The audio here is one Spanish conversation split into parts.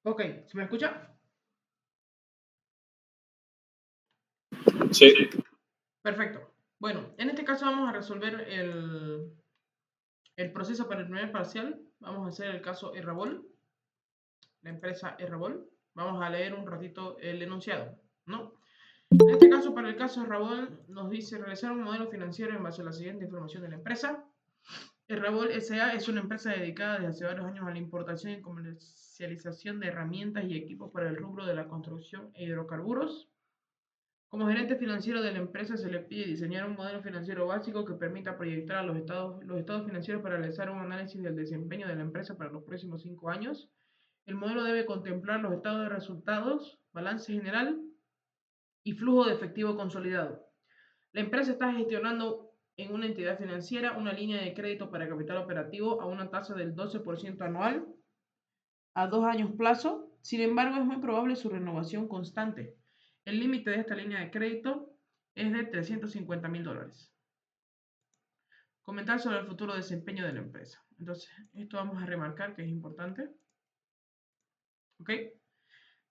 Ok, ¿se me escucha? Sí. Perfecto. Bueno, en este caso vamos a resolver el proceso para el primer parcial. Vamos a hacer el caso Errabol, la empresa Errabol. Vamos a leer un ratito el enunciado, ¿no? En este caso, para el caso Errabol, nos dice realizar un modelo financiero en base a la siguiente información de la empresa. Errabol S.A. es una empresa dedicada desde hace varios años a la importación y comercialización de herramientas y equipos para el rubro de la construcción e hidrocarburos. Como gerente financiero de la empresa se le pide diseñar un modelo financiero básico que permita proyectar a los estados financieros para realizar un análisis del desempeño de la empresa para los próximos 5 años. El modelo debe contemplar los estados de resultados, balance general y flujo de efectivo consolidado. La empresa está gestionando en una entidad financiera una línea de crédito para capital operativo a una tasa del 12% anual a 2 años plazo. Sin embargo, es muy probable su renovación constante. El límite de esta línea de crédito es de $350,000. Comentar sobre el futuro desempeño de la empresa. Entonces, esto vamos a remarcar que es importante. ¿Ok?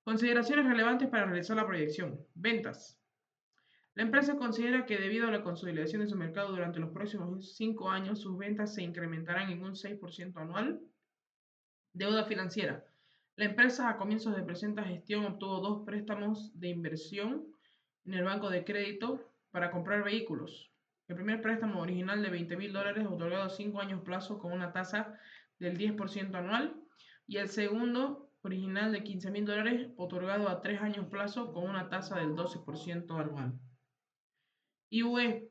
Consideraciones relevantes para realizar la proyección. Ventas. La empresa considera que debido a la consolidación de su mercado durante los próximos 5 años, sus ventas se incrementarán en un 6% anual. Deuda financiera. La empresa a comienzos de presente gestión obtuvo 2 préstamos de inversión en el banco de crédito para comprar vehículos. El primer préstamo original de $20,000 otorgado a 5 años plazo con una tasa del 10% anual y el segundo original de $15,000 otorgado a 3 años plazo con una tasa del 12% anual. IUE.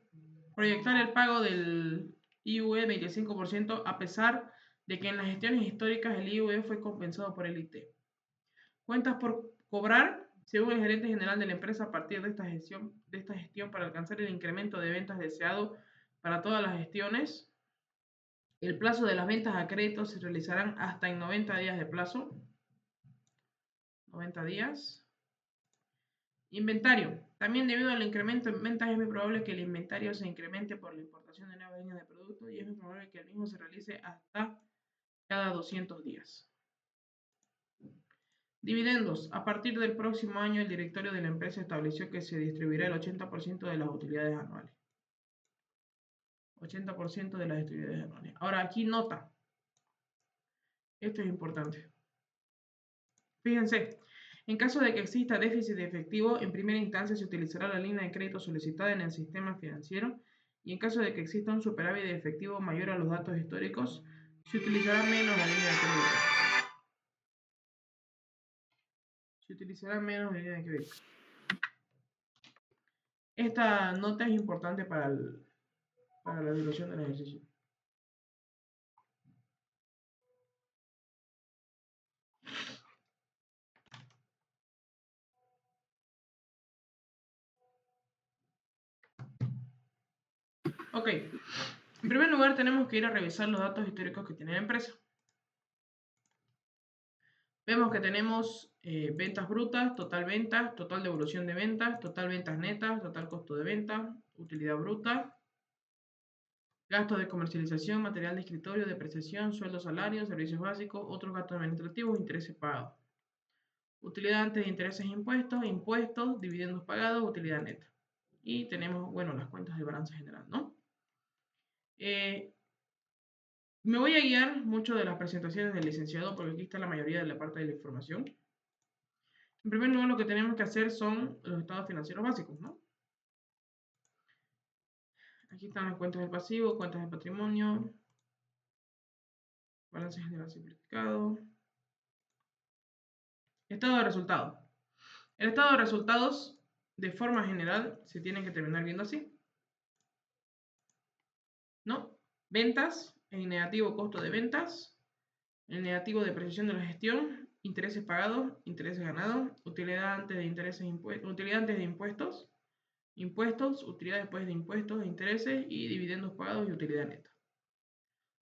Proyectar el pago del IUE 25% a pesar de que en las gestiones históricas el IUE fue compensado por el IT. Cuentas por cobrar, según el gerente general de la empresa, a partir de esta gestión para alcanzar el incremento de ventas deseado para todas las gestiones. El plazo de las ventas a crédito se realizarán hasta en 90 días de plazo. 90 días. Inventario. También debido al incremento en ventas es muy probable que el inventario se incremente por la importación de nuevas líneas de productos y es muy probable que el mismo se realice hasta cada 200 días. Dividendos. A partir del próximo año, el directorio de la empresa estableció que se distribuirá el 80% de las utilidades anuales. 80% de las utilidades anuales. Ahora, aquí nota. Esto es importante. Fíjense, en caso de que exista déficit de efectivo, en primera instancia se utilizará la línea de crédito solicitada en el sistema financiero y en caso de que exista un superávit de efectivo mayor a los datos históricos, se utilizará menos la línea de crédito. Se utilizará menos la línea de crédito. Esta nota es importante para la duración del ejercicio. Ok, en primer lugar tenemos que ir a revisar los datos históricos que tiene la empresa. Vemos que tenemos ventas brutas, total devolución de ventas, total ventas netas, total costo de venta, utilidad bruta, gastos de comercialización, material de escritorio, depreciación, sueldos, salarios, servicios básicos, otros gastos administrativos, intereses pagados. Utilidad antes de intereses e impuestos, impuestos, dividendos pagados, utilidad neta. Y tenemos, bueno, las cuentas de balance general, ¿no? Me voy a guiar mucho de las presentaciones del licenciado porque aquí está la mayoría de la parte de la información. En primer lugar, lo que tenemos que hacer son los estados financieros básicos, ¿no? Aquí están las cuentas del pasivo, cuentas del patrimonio, balance general simplificado. Estado de resultados. El estado de resultados, de forma general, se tiene que terminar viendo así, ¿no? Ventas, en negativo costo de ventas, en negativo depreciación de la gestión, intereses pagados, intereses ganados, utilidad antes de intereses, utilidad antes de impuestos, impuestos, utilidad después de impuestos, intereses y dividendos pagados y utilidad neta.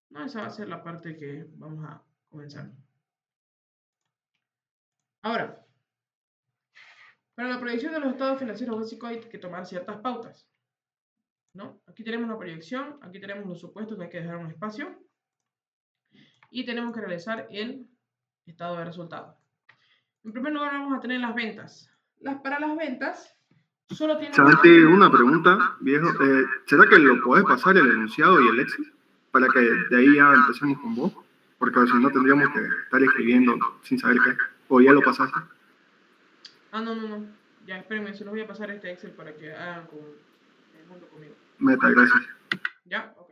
No, esa va a ser la parte que vamos a comenzar. Ahora, para la proyección de los estados financieros básicos hay que tomar ciertas pautas, ¿no? Aquí tenemos la proyección, aquí tenemos los supuestos que hay que dejar un espacio y tenemos que realizar el estado de resultados. En primer lugar vamos a tener las ventas. Para las ventas, solo tienen Santi, una pregunta, viejo. ¿Será que lo podés pasar el enunciado y el Excel para que de ahí ya empecemos con vos? Porque si no tendríamos que estar escribiendo sin saber qué. ¿O ya lo pasaste? No. Ya, espérenme, se los voy a pasar este Excel para que hagan junto conmigo. Meta, gracias. ¿Ya? Ok.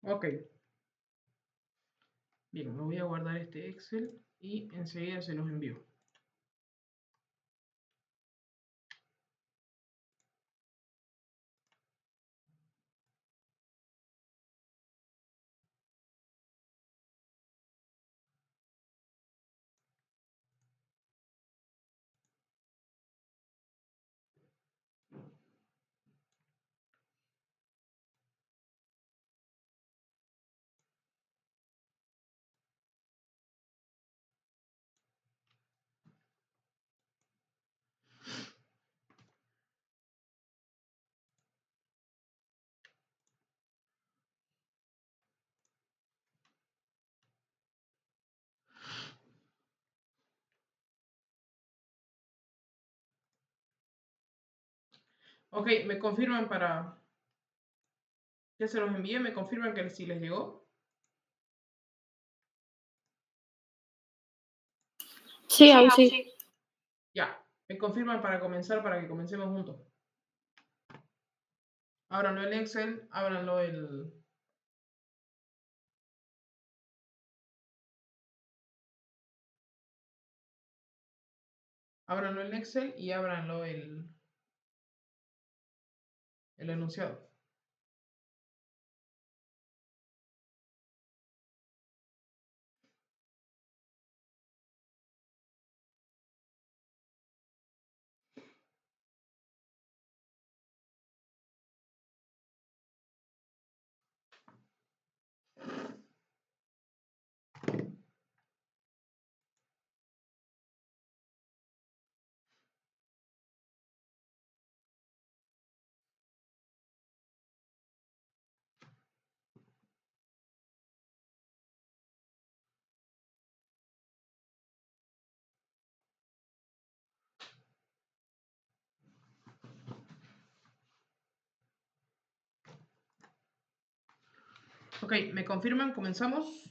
Ok. Bien, me voy a guardar este Excel y enseguida se los envío. Ok, me confirman para... Ya se los envié, me confirman que sí les llegó. Sí, ahí sí. Ya, me confirman para comenzar, para que comencemos juntos. Ábranlo en Excel, ábranlo el... Ábranlo en Excel y ábranlo el enunciado. Ok, ¿me confirman? ¿Comenzamos?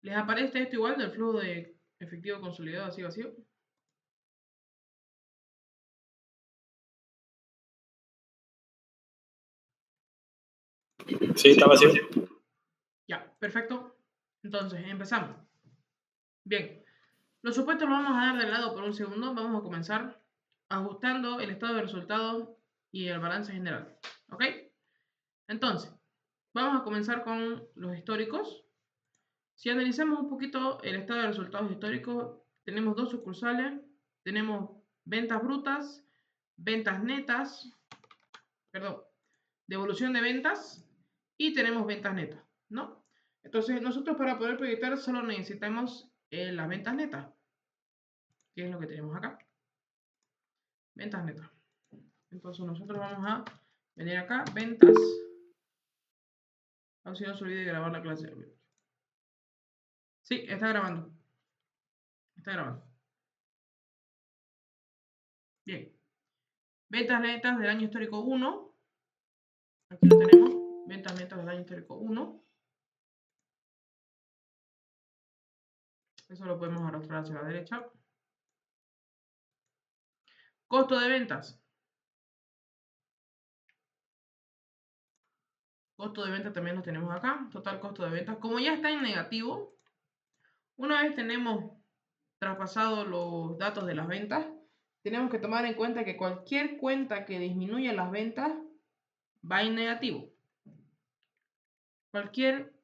¿Les aparece esto igual del flujo de efectivo consolidado así vacío? Sí, está vacío. Ya, perfecto. Entonces, empezamos. Bien, los supuestos los vamos a dar de lado por un segundo. Vamos a comenzar ajustando el estado de resultado y el balance general. ¿Ok? Entonces, vamos a comenzar con los históricos. Si analizamos un poquito el estado de resultados históricos, tenemos dos sucursales, tenemos ventas brutas, ventas netas, perdón, devolución de ventas y tenemos ventas netas, ¿no? Entonces, nosotros para poder proyectar solo necesitamos las ventas netas, que es lo que tenemos acá. Ventas netas. Entonces, nosotros vamos a venir acá, ventas. A ver si no se olvide de grabar la clase. Sí, está grabando. Está grabando. Bien. Ventas netas del año histórico 1. Aquí lo tenemos. Ventas netas del año histórico 1. Eso lo podemos arrastrar hacia la derecha. Costo de ventas. Costo de venta también lo tenemos acá. Total costo de ventas. Como ya está en negativo, una vez tenemos traspasado los datos de las ventas, tenemos que tomar en cuenta que cualquier cuenta que disminuya las ventas va en negativo. Cualquier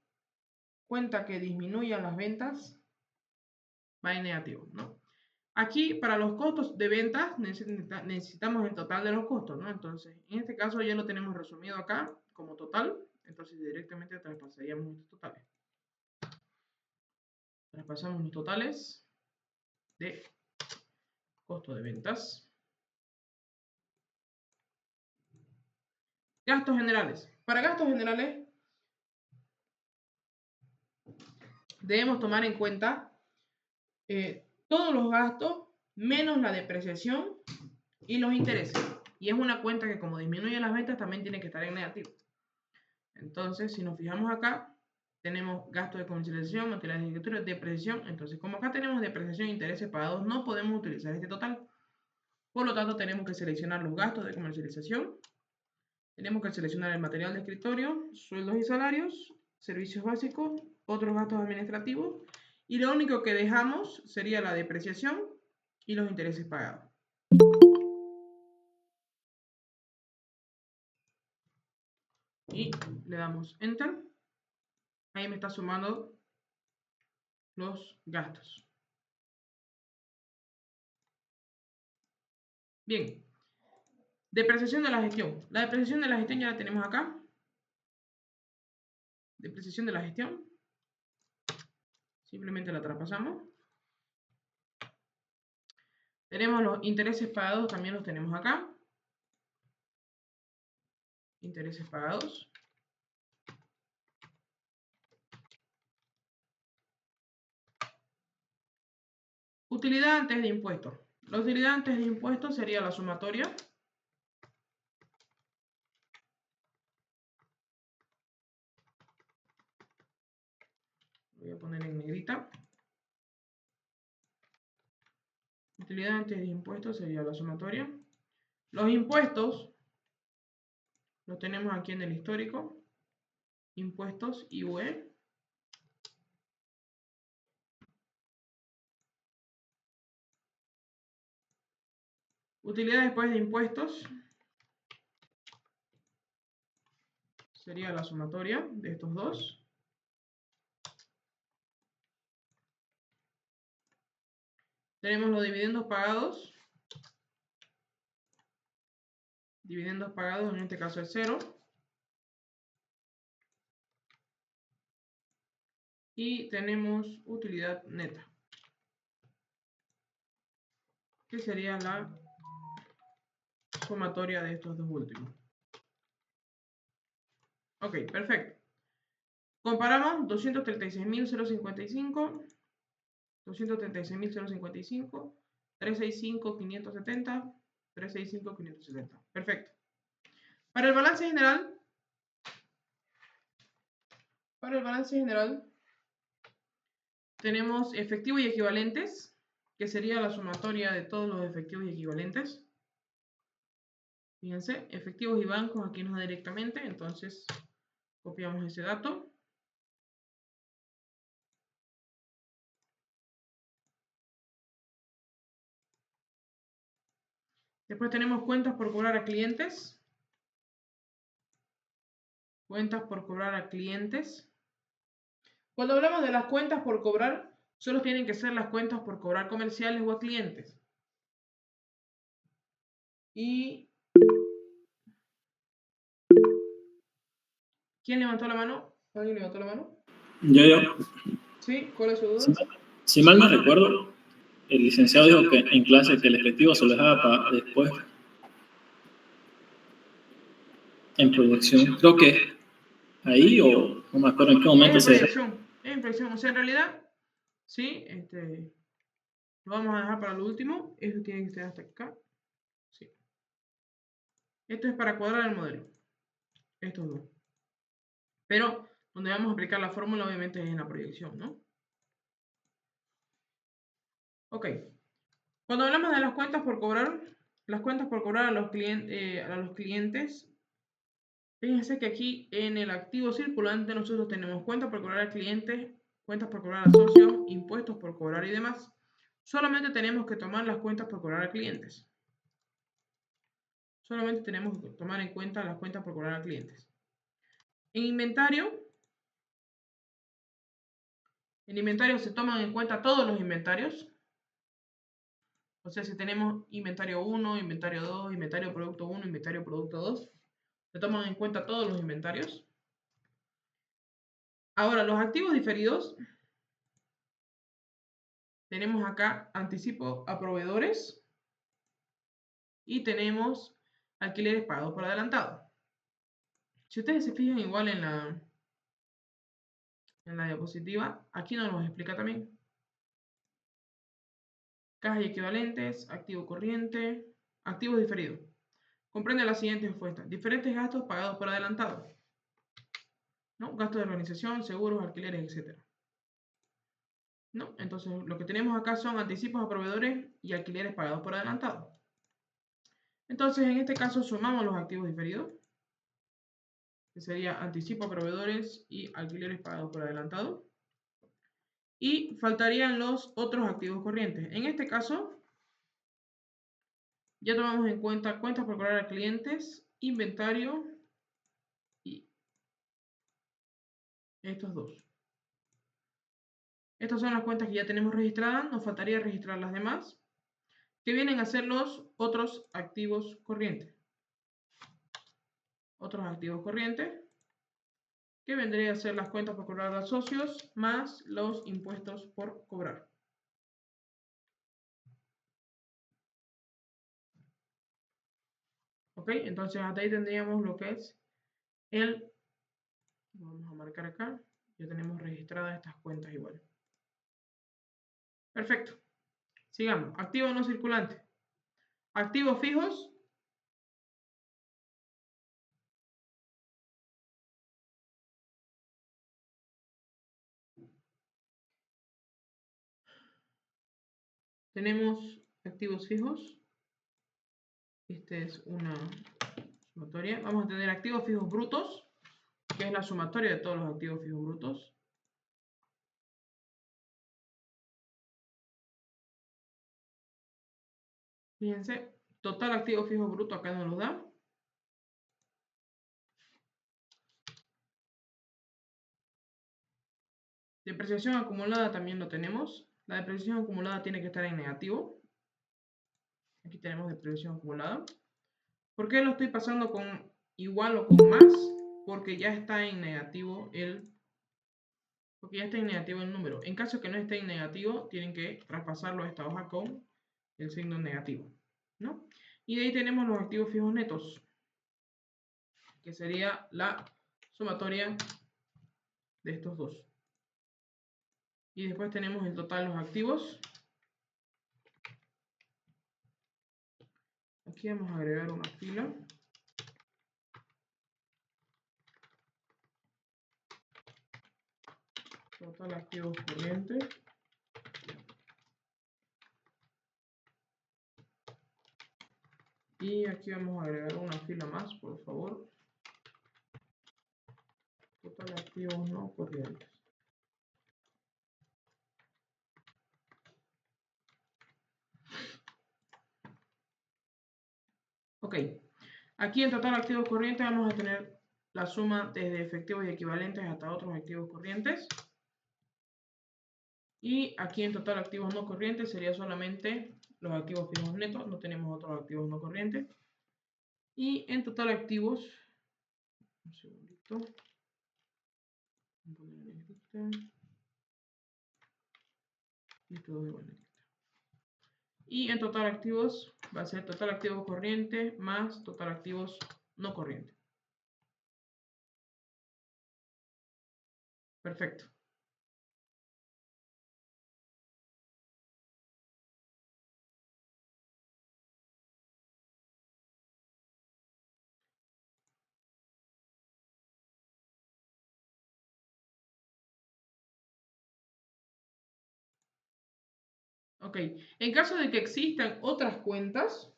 cuenta que disminuya las ventas va en negativo, ¿no? Aquí, para los costos de ventas, necesitamos el total de los costos, ¿no? Entonces, en este caso ya lo tenemos resumido acá como total. Entonces, directamente traspasaríamos los totales. Traspasamos los totales de costo de ventas. Gastos generales. Para gastos generales, debemos tomar en cuenta todos los gastos menos la depreciación y los intereses. Y es una cuenta que, como disminuye las ventas, también tiene que estar en negativo. Entonces, si nos fijamos acá, tenemos gasto de comercialización, materiales de escritura, depreciación. Entonces, como acá tenemos depreciación e intereses pagados, no podemos utilizar este total. Por lo tanto, tenemos que seleccionar los gastos de comercialización. Tenemos que seleccionar el material de escritorio, sueldos y salarios, servicios básicos, otros gastos administrativos. Y lo único que dejamos sería la depreciación y los intereses pagados. Y le damos Enter. Ahí me está sumando los gastos. Bien. Depreciación de la gestión. La depreciación de la gestión ya la tenemos acá. Depreciación de la gestión. Simplemente la traspasamos. Tenemos los intereses pagados, también los tenemos acá. Intereses pagados. Utilidad antes de impuestos. La utilidad antes de impuestos sería la sumatoria. Voy a poner en negrita. Utilidad antes de impuestos sería la sumatoria. Los impuestos los tenemos aquí en el histórico. Impuestos IVE. Utilidad después de impuestos sería la sumatoria de estos dos. Tenemos los dividendos pagados. Dividendos pagados en este caso es 0. Y tenemos utilidad neta, que sería la sumatoria de estos dos últimos. Ok, perfecto. Comparamos 236.055, 236.055, 365.570, 365.570. Perfecto. Para el balance general, tenemos efectivo y equivalentes, que sería la sumatoria de todos los efectivos y equivalentes. Fíjense, efectivos y bancos aquí nos da directamente, entonces copiamos ese dato. Después tenemos cuentas por cobrar a clientes. Cuentas por cobrar a clientes. Cuando hablamos de las cuentas por cobrar, solo tienen que ser las cuentas por cobrar comerciales o a clientes. Y ¿quién levantó la mano? ¿Alguien levantó la mano? Yo. ¿Sí? ¿Cuál es su duda? Si mal no recuerdo, el licenciado dijo que en clase que el efectivo se lo dejaba para después en proyección. Creo que ahí o no me acuerdo en qué momento Es se... en proyección. O sea, en realidad, sí, lo vamos a dejar para lo último. Esto tiene que estar hasta acá. Sí. Esto es para cuadrar el modelo. Estos dos. Pero donde vamos a aplicar la fórmula obviamente es en la proyección, ¿no? Ok. Cuando hablamos de las cuentas por cobrar, las cuentas por cobrar a los clientes, fíjense que aquí en el activo circulante nosotros tenemos cuentas por cobrar a clientes, cuentas por cobrar a socios, impuestos por cobrar y demás. Solamente tenemos que tomar las cuentas por cobrar a clientes. Solamente tenemos que tomar en cuenta las cuentas por cobrar a clientes. En inventario se toman en cuenta todos los inventarios. O sea, si tenemos inventario 1, inventario 2, inventario producto 1, inventario producto 2, se toman en cuenta todos los inventarios. Ahora, los activos diferidos, tenemos acá anticipo a proveedores y tenemos alquileres pagados por adelantado. Si ustedes se fijan igual en la diapositiva, aquí nos los explica también. Cajas y equivalentes, activo corriente, activos diferidos. Comprende las siguientes respuestas. Diferentes gastos pagados por adelantado, ¿no? Gastos de organización, seguros, alquileres, etc. ¿No? Entonces, lo que tenemos acá son anticipos a proveedores y alquileres pagados por adelantado. Entonces, en este caso, sumamos los activos diferidos, que sería anticipo a proveedores y alquileres pagados por adelantado. Y faltarían los otros activos corrientes. En este caso, ya tomamos en cuenta cuentas por cobrar a clientes, inventario y estos dos. Estas son las cuentas que ya tenemos registradas. Nos faltaría registrar las demás, que vienen a ser los otros activos corrientes. Otros activos corrientes, que vendría a ser las cuentas por cobrar a socios más los impuestos por cobrar. Ok, entonces hasta ahí tendríamos lo que es vamos a marcar acá, ya tenemos registradas estas cuentas igual. Perfecto. Sigamos. Activo no circulante. Activos fijos. Tenemos activos fijos. Esta es una sumatoria. Vamos a tener activos fijos brutos, que es la sumatoria de todos los activos fijos brutos. Fíjense, total activo fijo bruto acá nos lo da. Depreciación acumulada también lo tenemos. La depreciación acumulada tiene que estar en negativo. Aquí tenemos depreciación acumulada. ¿Por qué lo estoy pasando con igual o con más? Porque ya está en negativo el número. En caso que no esté en negativo, tienen que traspasarlo a esta hoja con el signo negativo, ¿no? Y de ahí tenemos los activos fijos netos, que sería la sumatoria de estos dos. Y después tenemos el total de los activos. Aquí vamos a agregar una fila. Total activos corrientes. Y aquí vamos a agregar una fila más, por favor. Total activos no corrientes. Ok. Aquí en total activos corrientes vamos a tener la suma desde efectivos y equivalentes hasta otros activos corrientes. Y aquí en total activos no corrientes sería solamente los activos fijos netos, no tenemos otros activos no corrientes. Y en total activos, un segundito, voy a poner en negrita, y todo igual negrita. Y en total activos va a ser total activos corrientes más total activos no corrientes. Perfecto. Ok, en caso de que existan otras cuentas,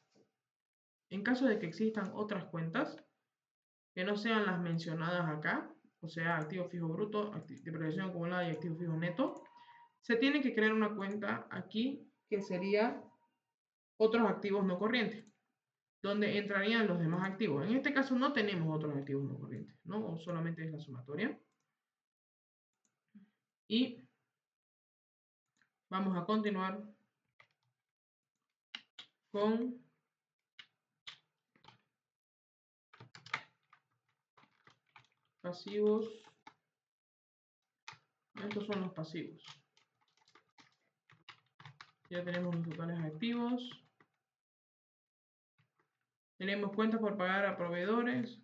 que no sean las mencionadas acá, o sea, activo fijo bruto, depreciación acumulada y activo fijo neto, se tiene que crear una cuenta aquí que sería otros activos no corrientes, donde entrarían los demás activos. En este caso no tenemos otros activos no corrientes, ¿no? O solamente es la sumatoria. Y vamos a continuar con pasivos. Estos son los pasivos. Ya tenemos los totales activos. Tenemos cuentas por pagar a proveedores.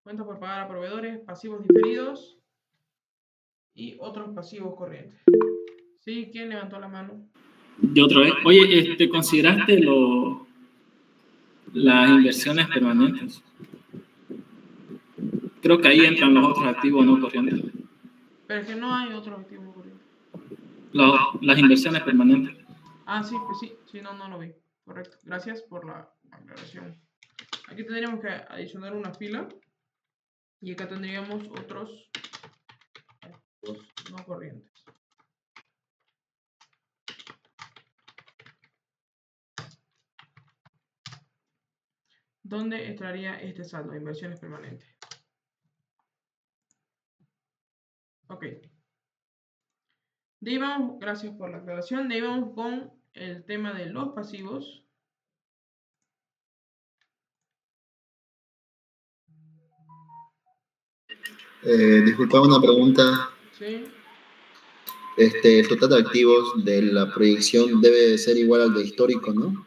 Cuentas por pagar a proveedores, pasivos diferidos y otros pasivos corrientes. ¿Sí? ¿Quién levantó la mano? Yo otra vez. Oye, ¿consideraste las inversiones permanentes? Creo que ahí entran los otros activos no corrientes. Pero es que no hay otros activos no corrientes. Las inversiones permanentes. Ah, sí, pues sí, no lo vi. Correcto. Gracias por la aclaración. Aquí tendríamos que adicionar una fila. Y acá tendríamos otros activos no corrientes. ¿Dónde estaría este saldo? Inversiones permanentes. Ok. De ahí vamos, gracias por la aclaración. De ahí vamos con el tema de los pasivos. Disculpa, una pregunta. ¿Sí? El total de activos de la proyección debe ser igual al de histórico, ¿no?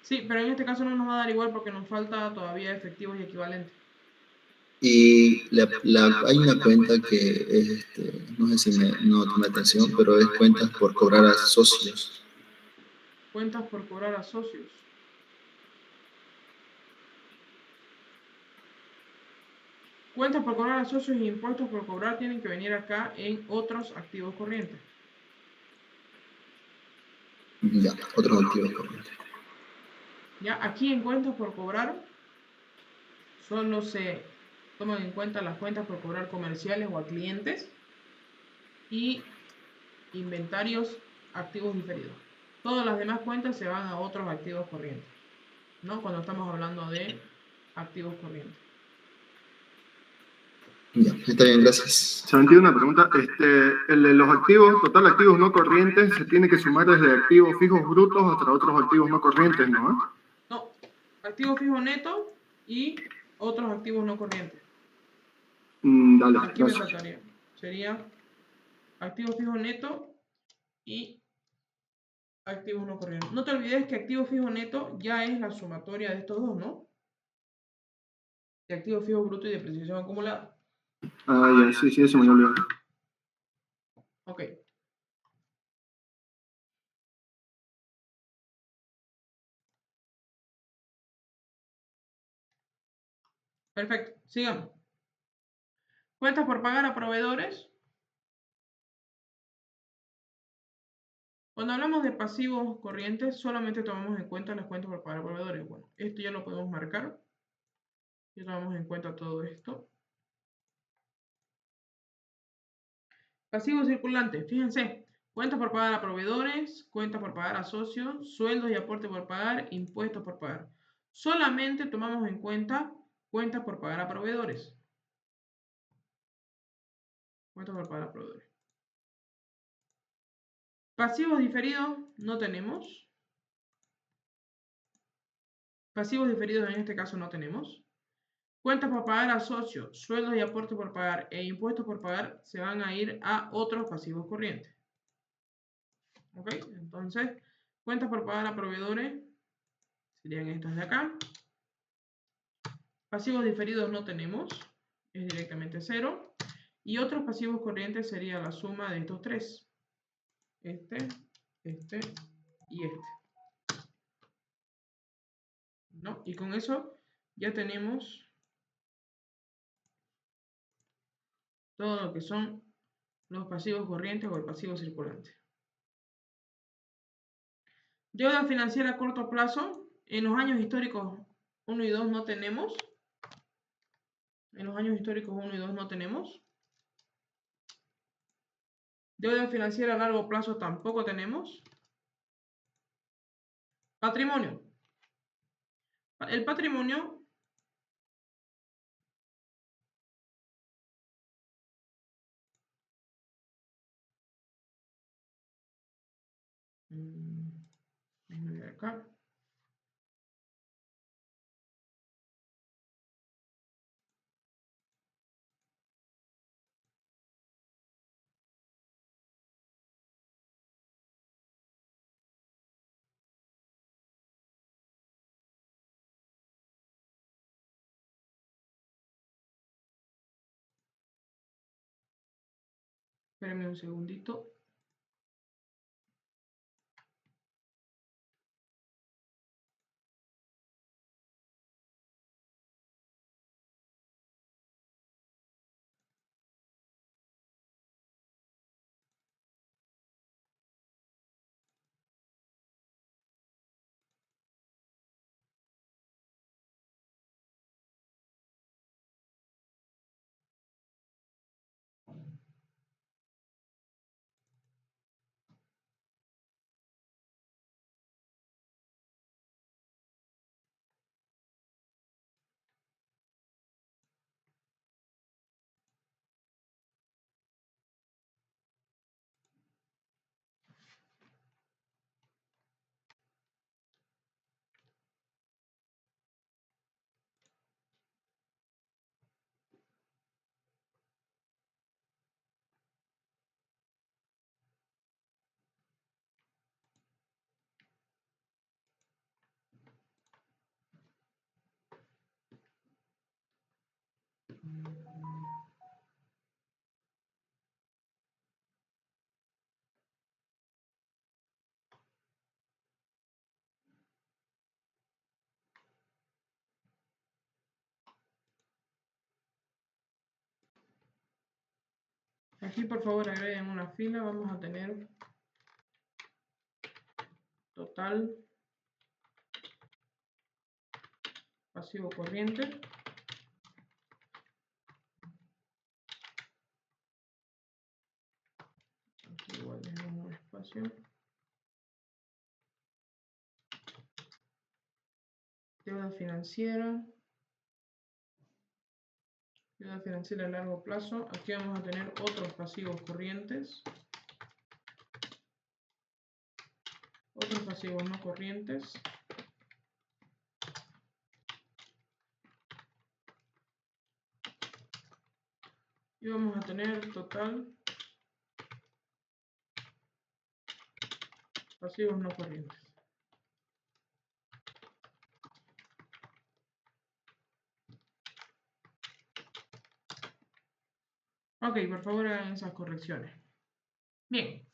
Sí, pero en este caso no nos va a dar igual porque nos falta todavía efectivos y equivalentes. Y hay una cuenta que es, no sé si no tomé atención, pero es cuentas por cobrar a socios. Cuentas por cobrar a socios. Cuentas por cobrar a socios y impuestos por cobrar tienen que venir acá en otros activos corrientes. Ya, otros activos corrientes. Ya, aquí en cuentas por cobrar solo se toman en cuenta las cuentas por cobrar comerciales o a clientes y inventarios activos diferidos. Todas las demás cuentas se van a otros activos corrientes, ¿no? Cuando estamos hablando de activos corrientes. Ya, está bien, gracias. Se me entiende una pregunta. El de los activos, total activos no corrientes, se tiene que sumar desde activos fijos brutos hasta otros activos no corrientes, ¿no? No, activo fijo neto y otros activos no corrientes. Dale, Aquí me gracias. faltaría. Sería activo fijo neto y activos no corrientes. No te olvides que activo fijo neto ya es la sumatoria de estos dos, ¿no? De activo fijo bruto y depreciación acumulada. Ah, ya, sí, eso me olvidó. Ok. Perfecto, sigamos. Cuentas por pagar a proveedores. Cuando hablamos de pasivos corrientes, solamente tomamos en cuenta las cuentas por pagar a proveedores. Bueno, esto ya lo podemos marcar. Ya tomamos en cuenta todo esto. Pasivo circulante, fíjense, Cuentas por pagar a proveedores, cuentas por pagar a socios, sueldos y aporte por pagar, impuestos por pagar. Solamente tomamos en cuenta cuentas por pagar a proveedores. Cuentas por pagar a proveedores. Pasivos diferidos no tenemos. Pasivos diferidos en este caso no tenemos. Cuentas por pagar a socios, sueldos y aportes por pagar e impuestos por pagar se van a ir a otros pasivos corrientes. ¿Ok? Entonces, cuentas por pagar a proveedores serían estas de acá. Pasivos diferidos no tenemos, es directamente 0. Y otros pasivos corrientes sería la suma de estos tres. Este y este. ¿No? Y con eso ya tenemos todo lo que son los pasivos corrientes o el pasivo circulante. Deuda financiera a corto plazo. En los años históricos 1 y 2 no tenemos. En los años históricos 1 y 2 no tenemos. Deuda financiera a largo plazo tampoco tenemos. Patrimonio. El patrimonio déjame ver acá. Espérenme un segundito. Aquí por favor agreguen una fila. Vamos a tener total pasivo corriente. Aquí igual dejamos un espacio. Deuda financiera. Deuda financiera a largo plazo. Aquí vamos a tener otros pasivos corrientes. Otros pasivos no corrientes. Y vamos a tener total pasivos no corrientes. Ok, por favor hagan esas correcciones. Bien.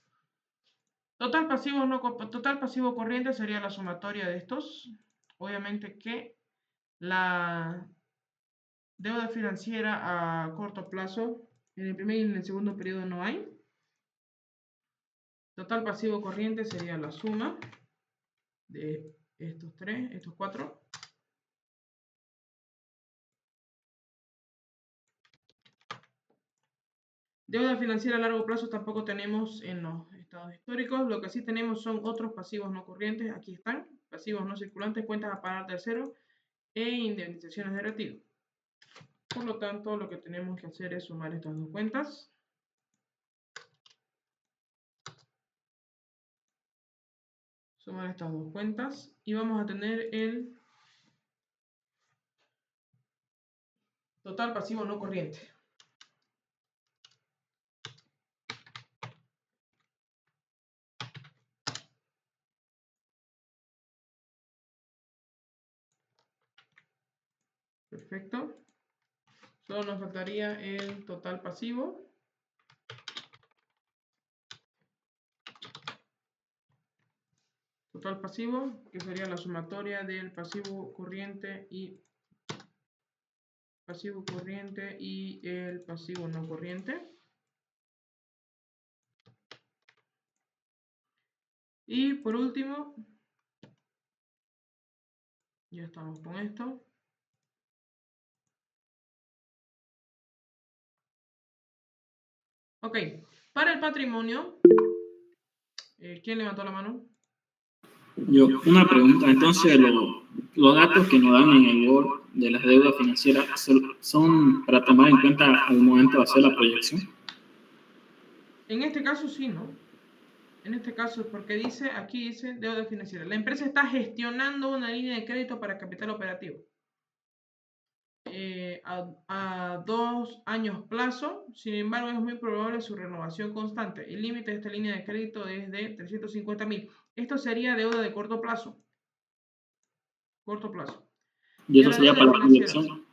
Total pasivo corriente sería la sumatoria de estos. Obviamente que la deuda financiera a corto plazo, en el primer y en el segundo periodo no hay. Total pasivo corriente sería la suma de estos cuatro. Deuda financiera a largo plazo tampoco tenemos en los estados históricos. Lo que sí tenemos son otros pasivos no corrientes. Aquí están. Pasivos no circulantes, cuentas a pagar tercero e indemnizaciones de retiro. Por lo tanto, lo que tenemos que hacer es sumar estas dos cuentas. Sumar estas dos cuentas. Y vamos a tener el total pasivo no corriente. Perfecto. Solo nos faltaría el total pasivo. Total pasivo, que sería la sumatoria del pasivo corriente y el pasivo no corriente. Y por último, ya estamos con esto. Ok, para el patrimonio, ¿quién levantó la mano? Yo, una pregunta. Entonces, los datos que nos dan en el Word de las deudas financieras son para tomar en cuenta al momento de hacer la proyección. En este caso sí, ¿no? En este caso, porque aquí dice deuda financiera. La empresa está gestionando una línea de crédito para capital operativo. A 2 años plazo, sin embargo es muy probable su renovación constante. El límite de esta línea de crédito es de 350.000. Esto sería deuda de corto plazo. Corto plazo. Y eso sería para la proyección.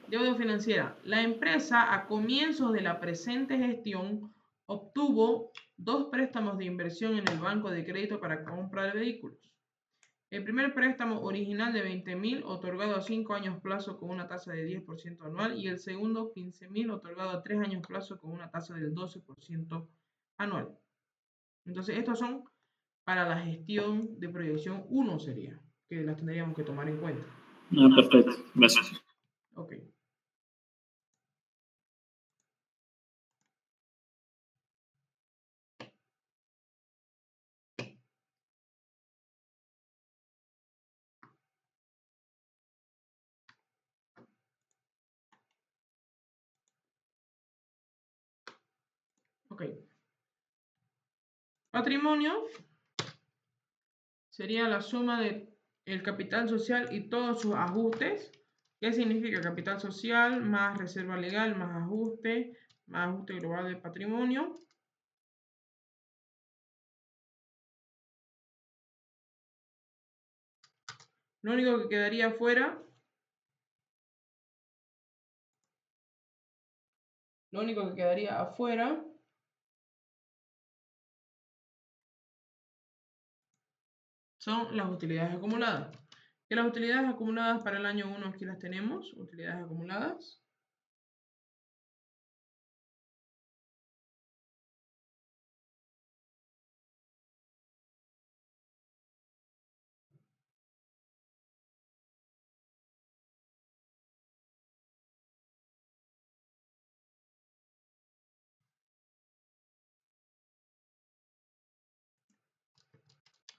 Deuda financiera. La empresa a comienzos de la presente gestión obtuvo 2 préstamos de inversión en el banco de crédito para compra de vehículos. El primer préstamo original de 20.000 otorgado a 5 años plazo con una tasa de 10% anual y el segundo 15.000 otorgado a 3 años plazo con una tasa del 12% anual. Entonces estos son para la gestión de proyección 1 sería, que las tendríamos que tomar en cuenta. Ah, perfecto, gracias. Ok. Ok. Patrimonio sería la suma del capital social y todos sus ajustes. ¿Qué significa capital social más reserva legal más ajuste global del patrimonio? Lo único que quedaría afuera son las utilidades acumuladas. Que las utilidades acumuladas para el año 1 aquí las tenemos, utilidades acumuladas.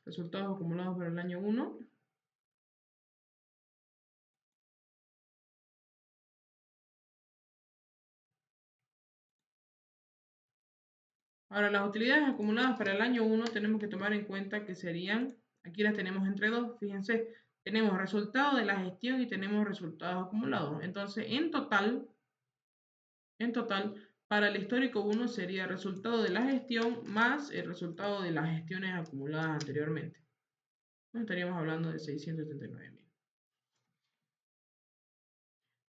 Resultados acumulados para el año 1. Ahora, las utilidades acumuladas para el año 1 tenemos que tomar en cuenta que serían, aquí las tenemos entre dos, fíjense, tenemos resultado de la gestión y tenemos resultados acumulados. Entonces, en total, para el histórico 1 sería resultado de la gestión más el resultado de las gestiones acumuladas anteriormente. Entonces, estaríamos hablando de 679.000.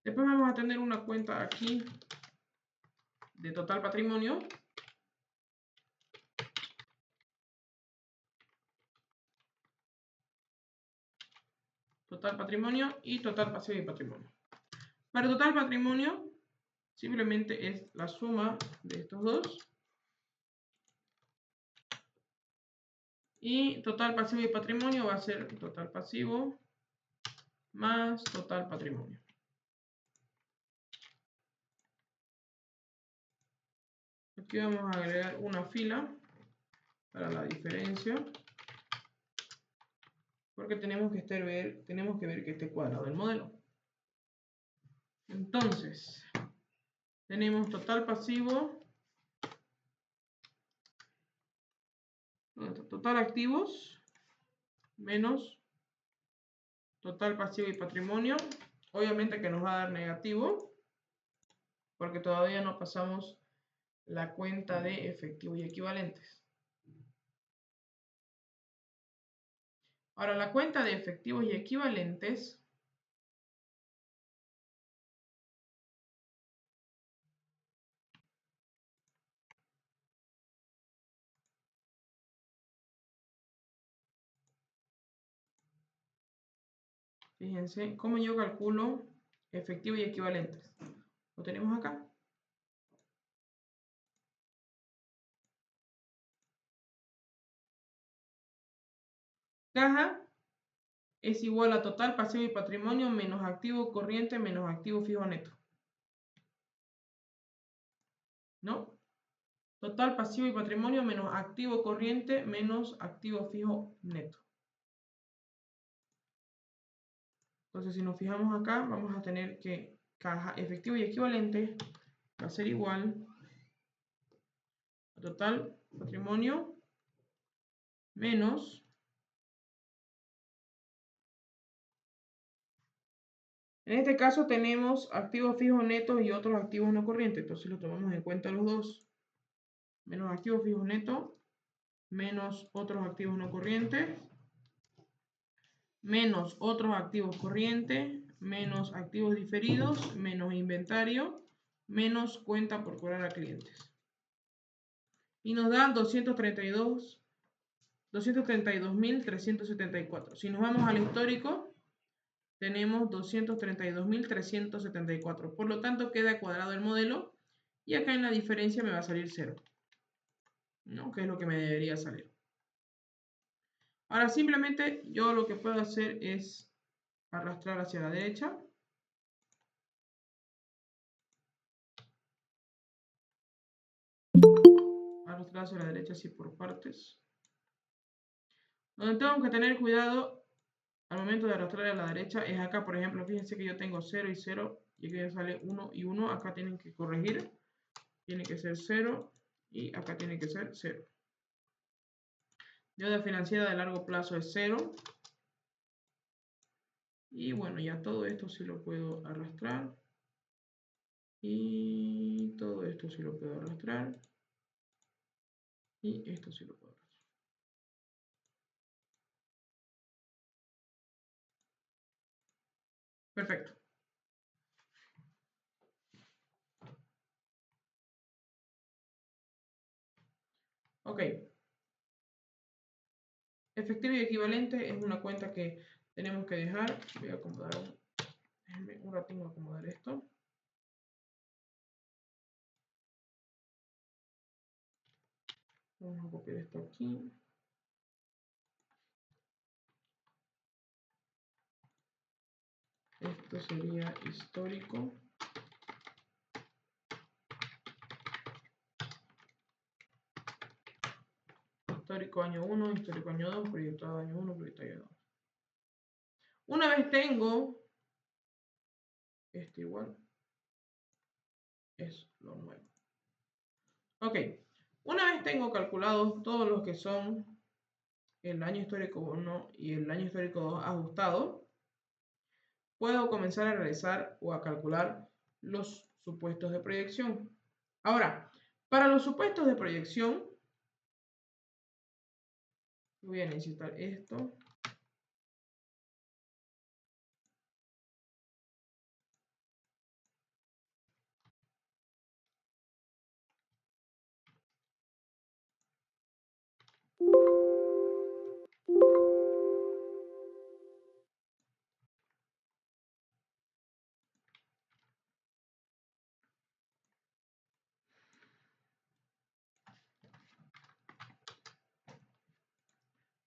Después vamos a tener una cuenta aquí de total patrimonio. Total patrimonio y total pasivo y patrimonio. Para total patrimonio, simplemente es la suma de estos dos. Y total pasivo y patrimonio va a ser total pasivo más total patrimonio. Aquí vamos a agregar una fila para la diferencia. Porque tenemos que ver que esté cuadrado el modelo. Entonces, tenemos total pasivo, total activos, menos total pasivo y patrimonio. Obviamente que nos va a dar negativo, porque todavía no pasamos la cuenta de efectivos y equivalentes. Ahora, la cuenta de efectivos y equivalentes fíjense cómo yo calculo efectivos y equivalentes. Lo tenemos acá. Caja es igual a total pasivo y patrimonio menos activo corriente menos activo fijo neto. ¿No? Total pasivo y patrimonio menos activo corriente menos activo fijo neto. Entonces, si nos fijamos acá, vamos a tener que caja efectivo y equivalente va a ser igual a total patrimonio menos, en este caso tenemos activos fijos netos y otros activos no corrientes, entonces lo tomamos en cuenta los dos, menos activos fijos netos menos otros activos no corrientes menos otros activos corrientes menos activos diferidos menos inventario menos cuenta por cobrar a clientes. Y nos da 232.374. Si nos vamos al histórico, tenemos 232.374. Por lo tanto, queda cuadrado el modelo. Y acá en la diferencia me va a salir 0. ¿No? Que es lo que me debería salir. Ahora, simplemente yo lo que puedo hacer es arrastrar hacia la derecha. Arrastrar hacia la derecha así por partes. Donde tengo que tener cuidado al momento de arrastrar a la derecha es acá, por ejemplo, fíjense que yo tengo 0 y 0 y aquí me sale 1 y 1, acá tienen que corregir, tiene que ser 0 y acá tiene que ser 0. Deuda financiera de largo plazo es 0 y bueno, ya todo esto sí lo puedo arrastrar y todo esto sí lo puedo arrastrar y esto sí lo puedo arrastrar. Perfecto. Ok. Efectivo y equivalente es una cuenta que tenemos que dejar. Voy a acomodar déjenme un ratito acomodar esto. Vamos a copiar esto aquí. Esto sería histórico. Histórico año 1, histórico año 2, proyectado año 1, proyectado año 2. Una vez tengo, igual es lo nuevo. Ok, una vez tengo calculados todos los que son el año histórico 1 y el año histórico 2 ajustados, puedo comenzar a realizar o a calcular los supuestos de proyección. Ahora, para los supuestos de proyección, voy a necesitar esto.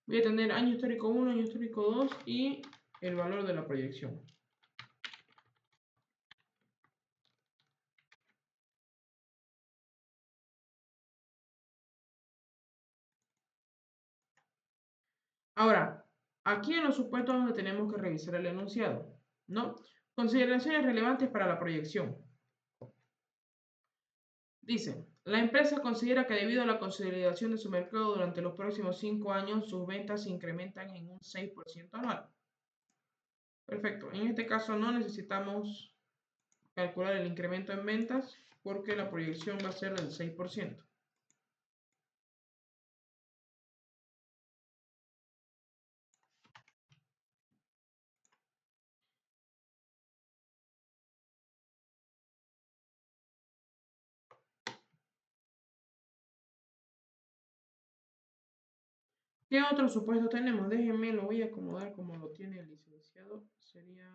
Voy a tener año histórico 1, año histórico 2 y el valor de la proyección. Ahora, aquí en los supuestos donde tenemos que revisar el enunciado, ¿no? Consideraciones relevantes para la proyección. Dice, la empresa considera que debido a la consolidación de su mercado durante los próximos 5 años, sus ventas se incrementan en un 6% anual. Perfecto. En este caso no necesitamos calcular el incremento en ventas porque la proyección va a ser del 6%. ¿Qué otro supuesto tenemos? Déjenme, lo voy a acomodar como lo tiene el licenciado. Sería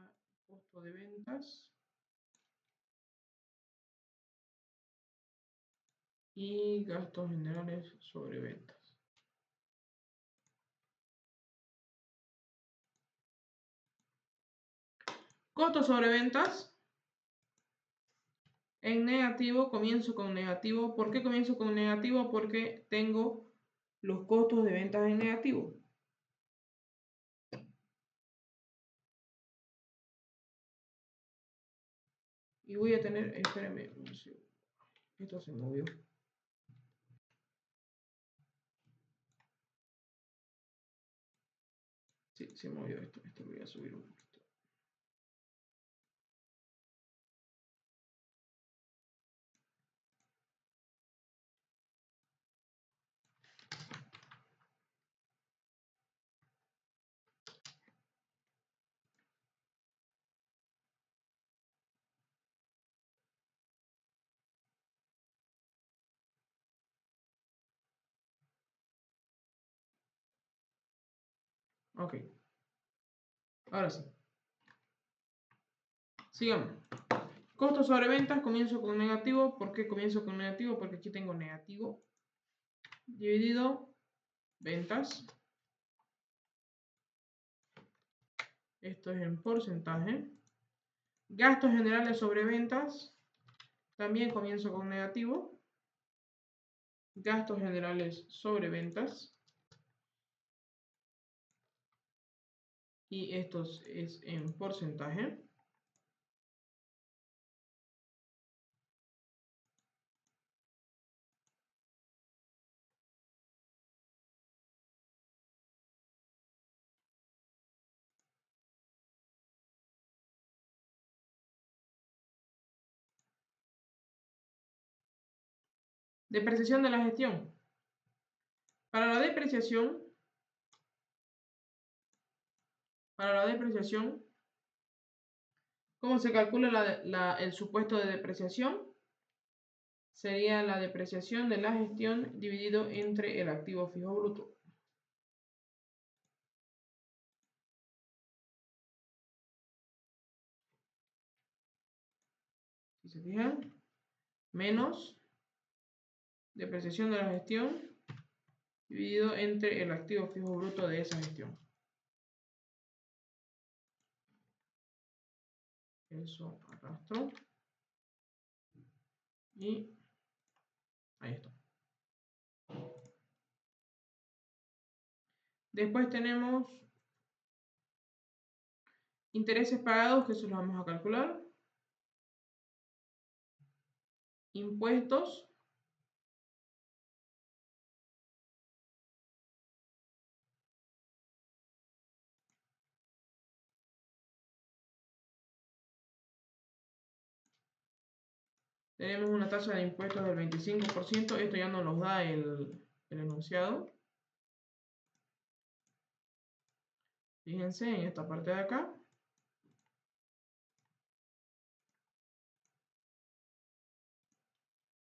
costo de ventas y gastos generales sobre ventas. Costos sobre ventas. En negativo, comienzo con negativo. ¿Por qué comienzo con negativo? Porque tengo los costos de ventas en negativo. Y voy a tener, espérenme, esto se movió. Sí, se movió esto. Esto lo voy a subir un poquito. Ok. Ahora sí. Sigamos. Costos sobre ventas, comienzo con negativo. ¿Por qué comienzo con negativo? Porque aquí tengo negativo dividido ventas. Esto es en porcentaje. Gastos generales sobre ventas. También comienzo con negativo. Gastos generales sobre ventas. Y esto es en porcentaje. Depreciación de la gestión. Para la depreciación, ¿cómo se calcula el supuesto de depreciación? Sería la depreciación de la gestión dividido entre el activo fijo bruto. Si se fijan, menos depreciación de la gestión dividido entre el activo fijo bruto de esa gestión. Eso arrastro. Y ahí está. Después tenemos intereses pagados, que eso lo vamos a calcular. Impuestos. Tenemos una tasa de impuestos del 25%. Esto ya nos lo da el enunciado. Fíjense en esta parte de acá.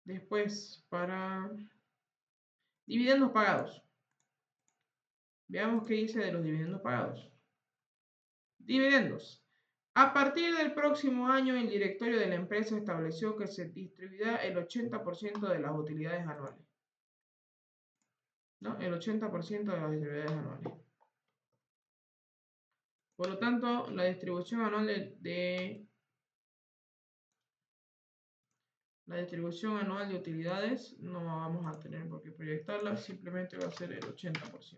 Después, para dividendos pagados. Veamos qué dice de los dividendos pagados. Dividendos. A partir del próximo año, el directorio de la empresa estableció que se distribuirá el 80% de las utilidades anuales. ¿No? El 80% de las utilidades anuales. Por lo tanto, la distribución anual la distribución anual de utilidades no vamos a tener por qué proyectarla, simplemente va a ser el 80%.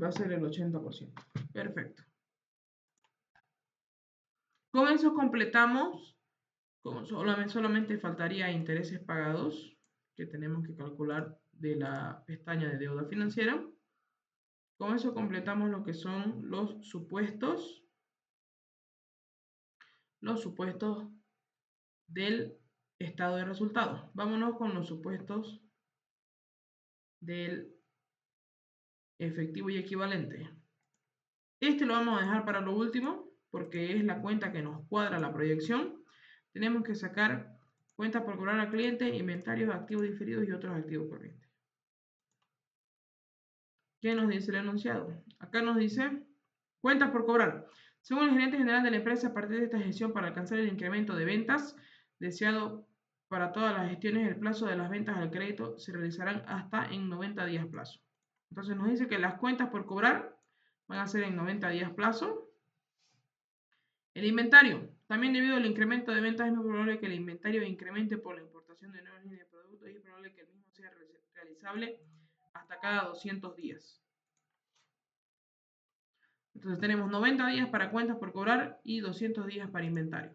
va a ser el 80%. Perfecto. Con eso completamos. Solamente faltaría intereses pagados, que tenemos que calcular de la pestaña de deuda financiera. Con eso completamos lo que son los supuestos del estado de resultados. Vámonos con los supuestos del efectivo y equivalente. Este lo vamos a dejar para lo último, porque es la cuenta que nos cuadra la proyección. Tenemos que sacar cuentas por cobrar al cliente, inventarios, activos diferidos y otros activos corrientes. ¿Qué nos dice el enunciado? Acá nos dice cuentas por cobrar. Según el gerente general de la empresa, a partir de esta gestión, para alcanzar el incremento de ventas deseado para todas las gestiones, el plazo de las ventas al crédito se realizarán hasta en 90 días plazo. Entonces nos dice que las cuentas por cobrar van a ser en 90 días plazo. El inventario. También debido al incremento de ventas es muy probable que el inventario incremente por la importación de nuevas líneas de productos y es probable que el mismo sea realizable hasta cada 200 días. Entonces tenemos 90 días para cuentas por cobrar y 200 días para inventario.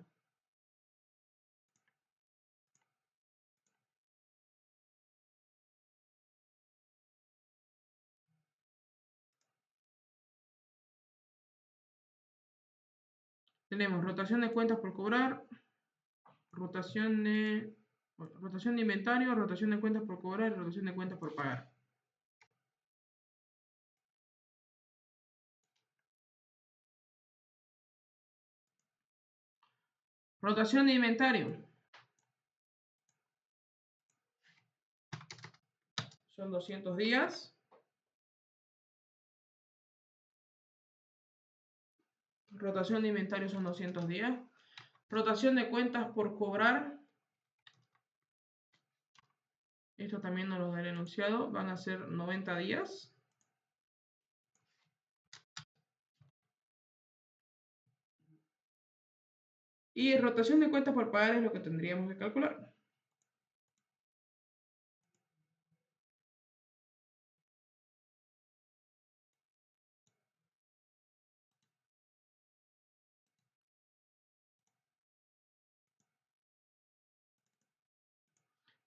Tenemos rotación de cuentas por cobrar, rotación de inventario, rotación de cuentas por cobrar y rotación de cuentas por pagar. Rotación de inventario. Son 200 días. Rotación de inventario son 200 días. Rotación de cuentas por cobrar. Esto también nos lo da el enunciado. Van a ser 90 días. Y rotación de cuentas por pagar es lo que tendríamos que calcular.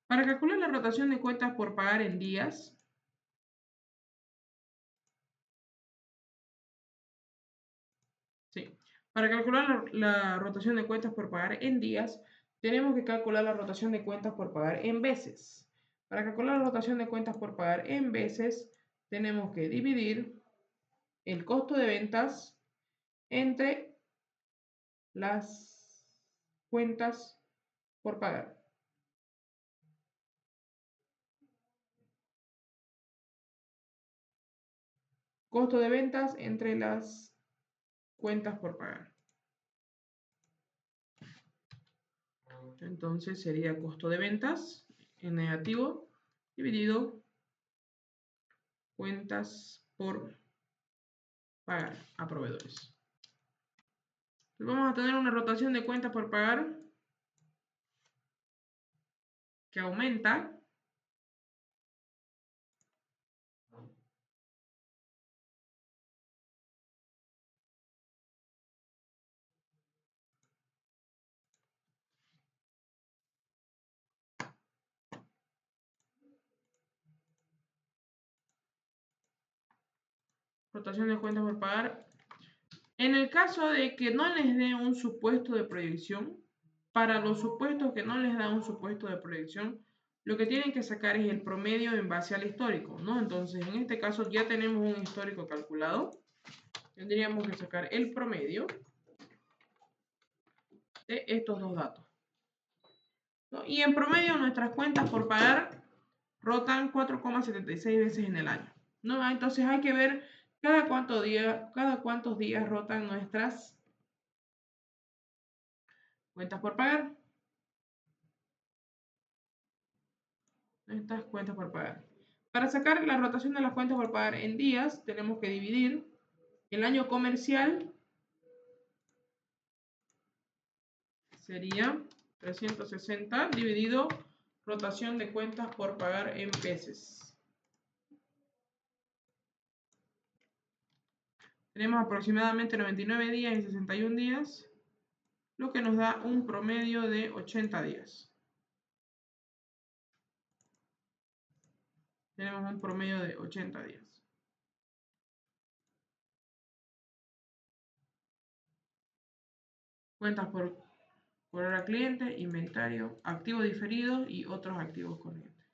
Para calcular la rotación de cuentas por pagar en días, para calcular la rotación de cuentas por pagar en días, tenemos que calcular la rotación de cuentas por pagar en veces. Para calcular la rotación de cuentas por pagar en veces, tenemos que dividir el costo de ventas entre las cuentas por pagar. Costo de ventas entre las cuentas por pagar. Entonces sería costo de ventas en negativo dividido cuentas por pagar a proveedores. Vamos a tener una rotación de cuentas por pagar que aumenta rotación de cuentas por pagar. En el caso de que no les dé un supuesto de proyección, para los supuestos que no les da un supuesto de proyección, lo que tienen que sacar es el promedio en base al histórico, ¿no? Entonces, en este caso ya tenemos un histórico calculado. Tendríamos que sacar el promedio de estos dos datos, ¿no? Y en promedio nuestras cuentas por pagar rotan 4,76 veces en el año, ¿no? Entonces hay que ver cada cuántos días rotan nuestras cuentas por pagar. Estas cuentas por pagar. Para sacar la rotación de las cuentas por pagar en días, tenemos que dividir el año comercial, sería 360 dividido rotación de cuentas por pagar en veces. Tenemos aproximadamente 99 días y 61 días, lo que nos da un promedio de 80 días. Tenemos un promedio de 80 días. Cuentas por hora cliente, inventario, activos diferidos y otros activos corrientes.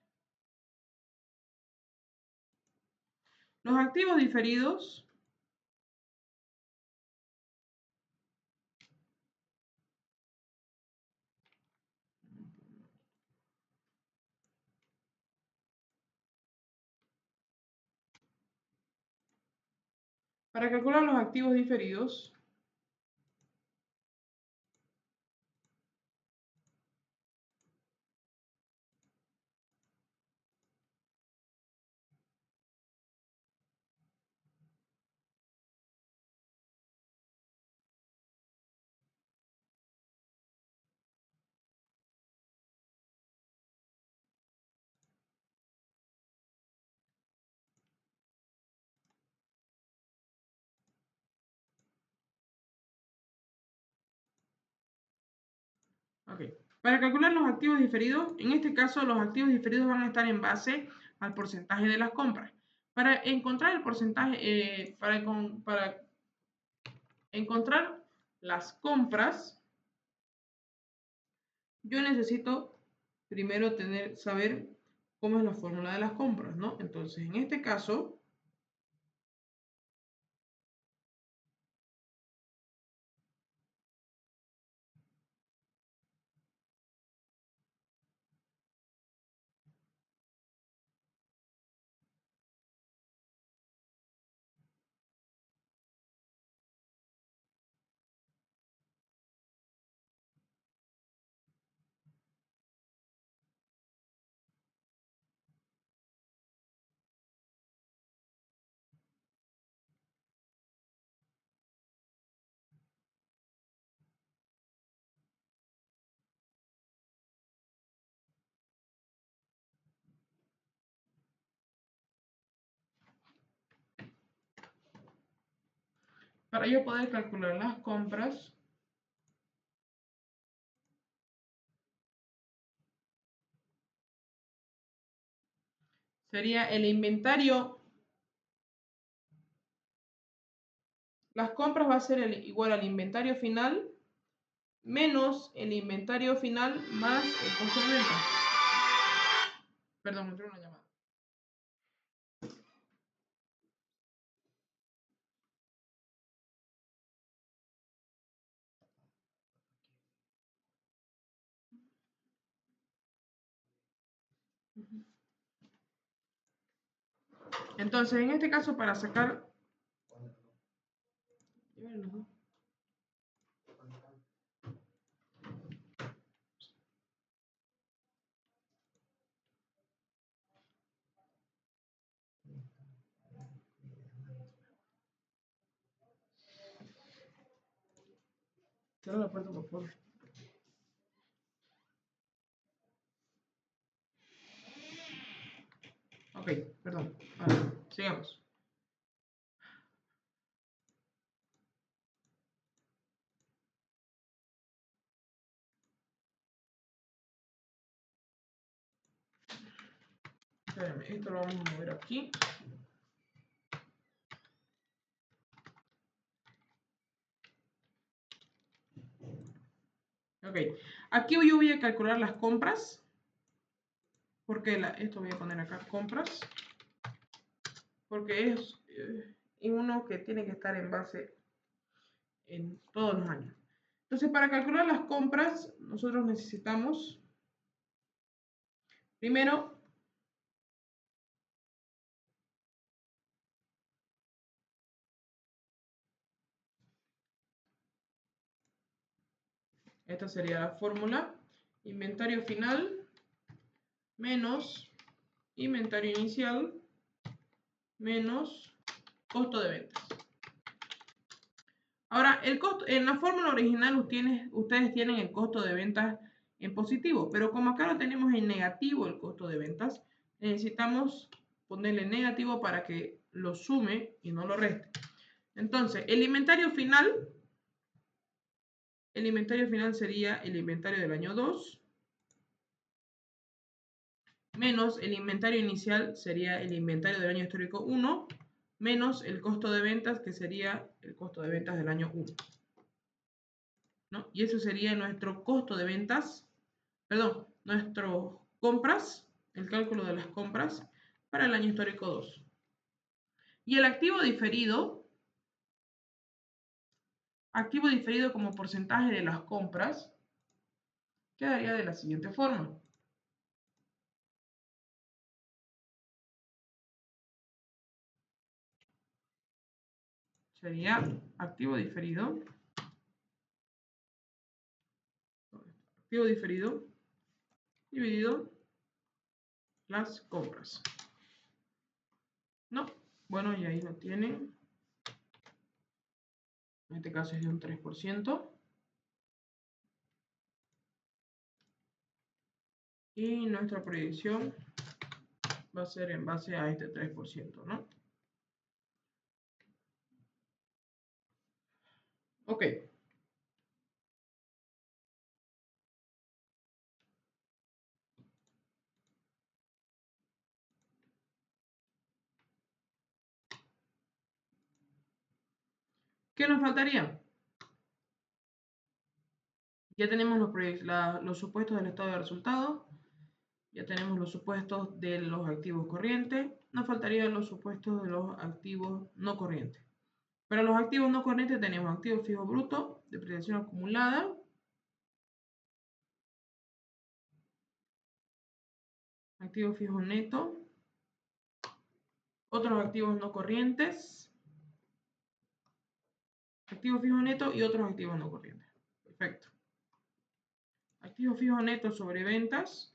Los activos diferidos para calcular los activos diferidos, para calcular los activos diferidos, en este caso los activos diferidos van a estar en base al porcentaje de las compras. Para encontrar el porcentaje, para encontrar las compras, yo necesito primero saber cómo es la fórmula de las compras, ¿no? Entonces, en este caso, para yo poder calcular las compras, sería el inventario. Las compras va a ser igual al inventario final menos el inventario final más el costo de venta. Perdón, entró una llamada. Entonces, en este caso, para sacar... Cierra la puerta, por favor. Ok, perdón. Ahora, sigamos. Espérame, esto lo vamos a mover aquí. Ok, aquí yo voy a calcular las compras. Porque esto voy a poner acá, compras. Porque es uno que tiene que estar en base en todos los años. Entonces, para calcular las compras, nosotros necesitamos, primero, esta sería la fórmula, inventario final menos inventario inicial menos costo de ventas. Ahora, el costo, en la fórmula original ustedes tienen el costo de ventas en positivo, pero como acá lo tenemos en negativo el costo de ventas, necesitamos ponerle negativo para que lo sume y no lo reste. Entonces, el inventario final sería el inventario del año 2, menos el inventario inicial sería el inventario del año histórico 1, menos el costo de ventas, que sería el costo de ventas del año 1. ¿No? Y eso sería nuestro costo de ventas, perdón, nuestras compras, el cálculo de las compras para el año histórico 2. Y el activo diferido como porcentaje de las compras, quedaría de la siguiente forma. Sería activo diferido dividido las compras. ¿No? Bueno, y ahí lo tienen. En este caso es de un 3%. Y nuestra proyección va a ser en base a este 3%, ¿no? Ok. ¿Qué nos faltaría? Ya tenemos los supuestos del estado de resultados. Ya tenemos los supuestos de los activos corrientes. Nos faltarían los supuestos de los activos no corrientes. Para los activos no corrientes tenemos activo fijo bruto, depreciación acumulada, activo fijo neto, otros activos no corrientes, activo fijo neto y otros activos no corrientes. Perfecto. Activo fijo neto sobre ventas.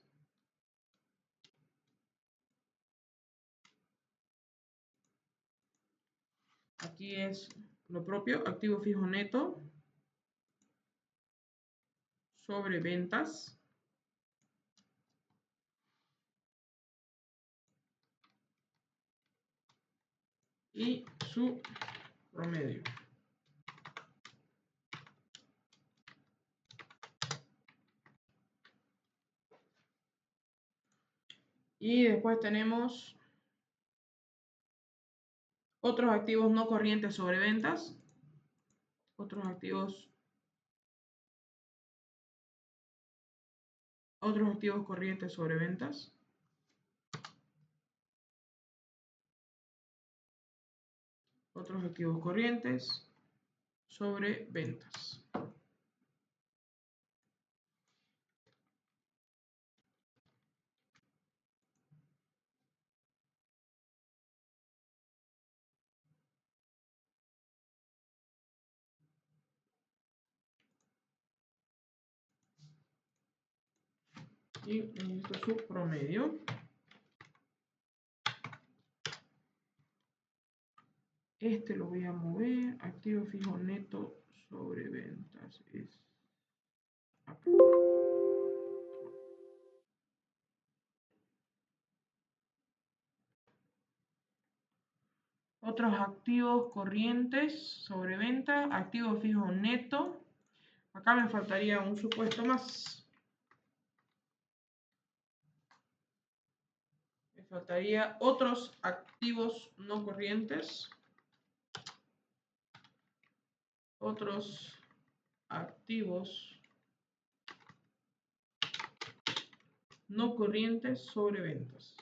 Aquí es lo propio, activo fijo neto sobre ventas. Y su promedio. Y después tenemos otros activos no corrientes sobre ventas. Otros activos corrientes sobre ventas. Otros activos corrientes sobre ventas. Y esto es su promedio. Este lo voy a mover. Activo fijo neto sobre ventas es acá. Otros activos corrientes sobre venta. Activo fijo neto. Acá me faltaría un supuesto más. Me faltaría otros activos no corrientes. Otros activos no corrientes sobre ventas.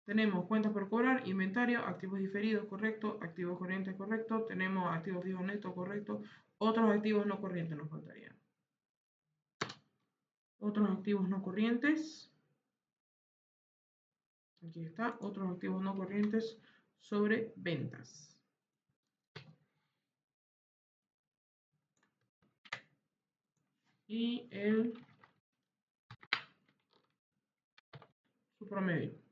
Tenemos cuentas por cobrar, inventario, activos diferidos, correcto, activos corrientes, correcto, tenemos activos fijos netos, correcto, otros activos no corrientes nos faltarían. Otros activos no corrientes. Aquí está, otros activos no corrientes sobre ventas. Y su promedio.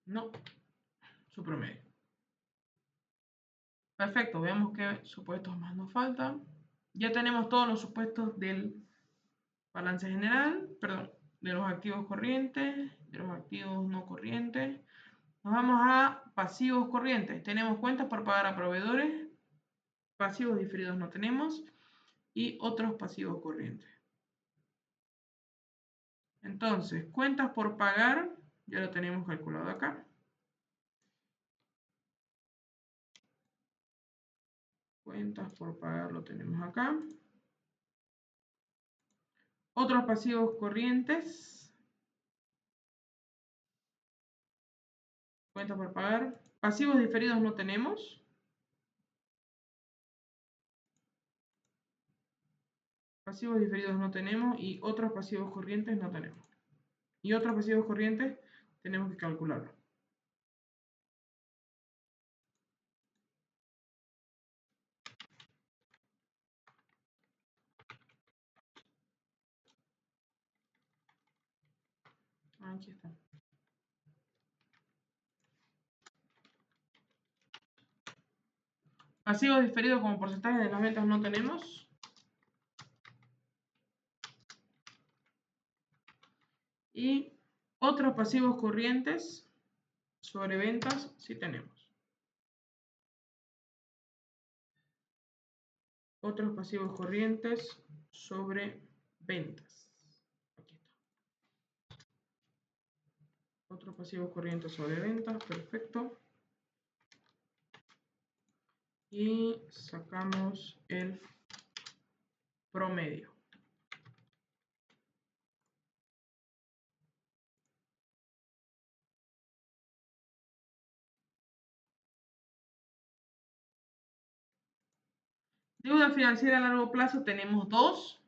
No, su promedio. Perfecto, veamos qué supuestos más nos faltan. Ya tenemos todos los supuestos del Balance general, perdón, de los activos corrientes, de los activos no corrientes. Nos vamos a pasivos corrientes. Tenemos cuentas por pagar a proveedores, pasivos diferidos no tenemos y otros pasivos corrientes. Entonces, cuentas por pagar, ya lo tenemos calculado acá. Cuentas por pagar lo tenemos acá. Otros pasivos corrientes. Cuentas por pagar. Pasivos diferidos no tenemos. Pasivos diferidos no tenemos y otros pasivos corrientes no tenemos. Y otros pasivos corrientes tenemos que calcularlo. Aquí está. Pasivos diferidos como porcentaje de las ventas no tenemos. Y otros pasivos corrientes sobre ventas sí tenemos. Otros pasivos corrientes sobre ventas. Aquí está. Otros pasivos corrientes sobre ventas, perfecto. Y sacamos el promedio. Deuda financiera a largo plazo tenemos dos.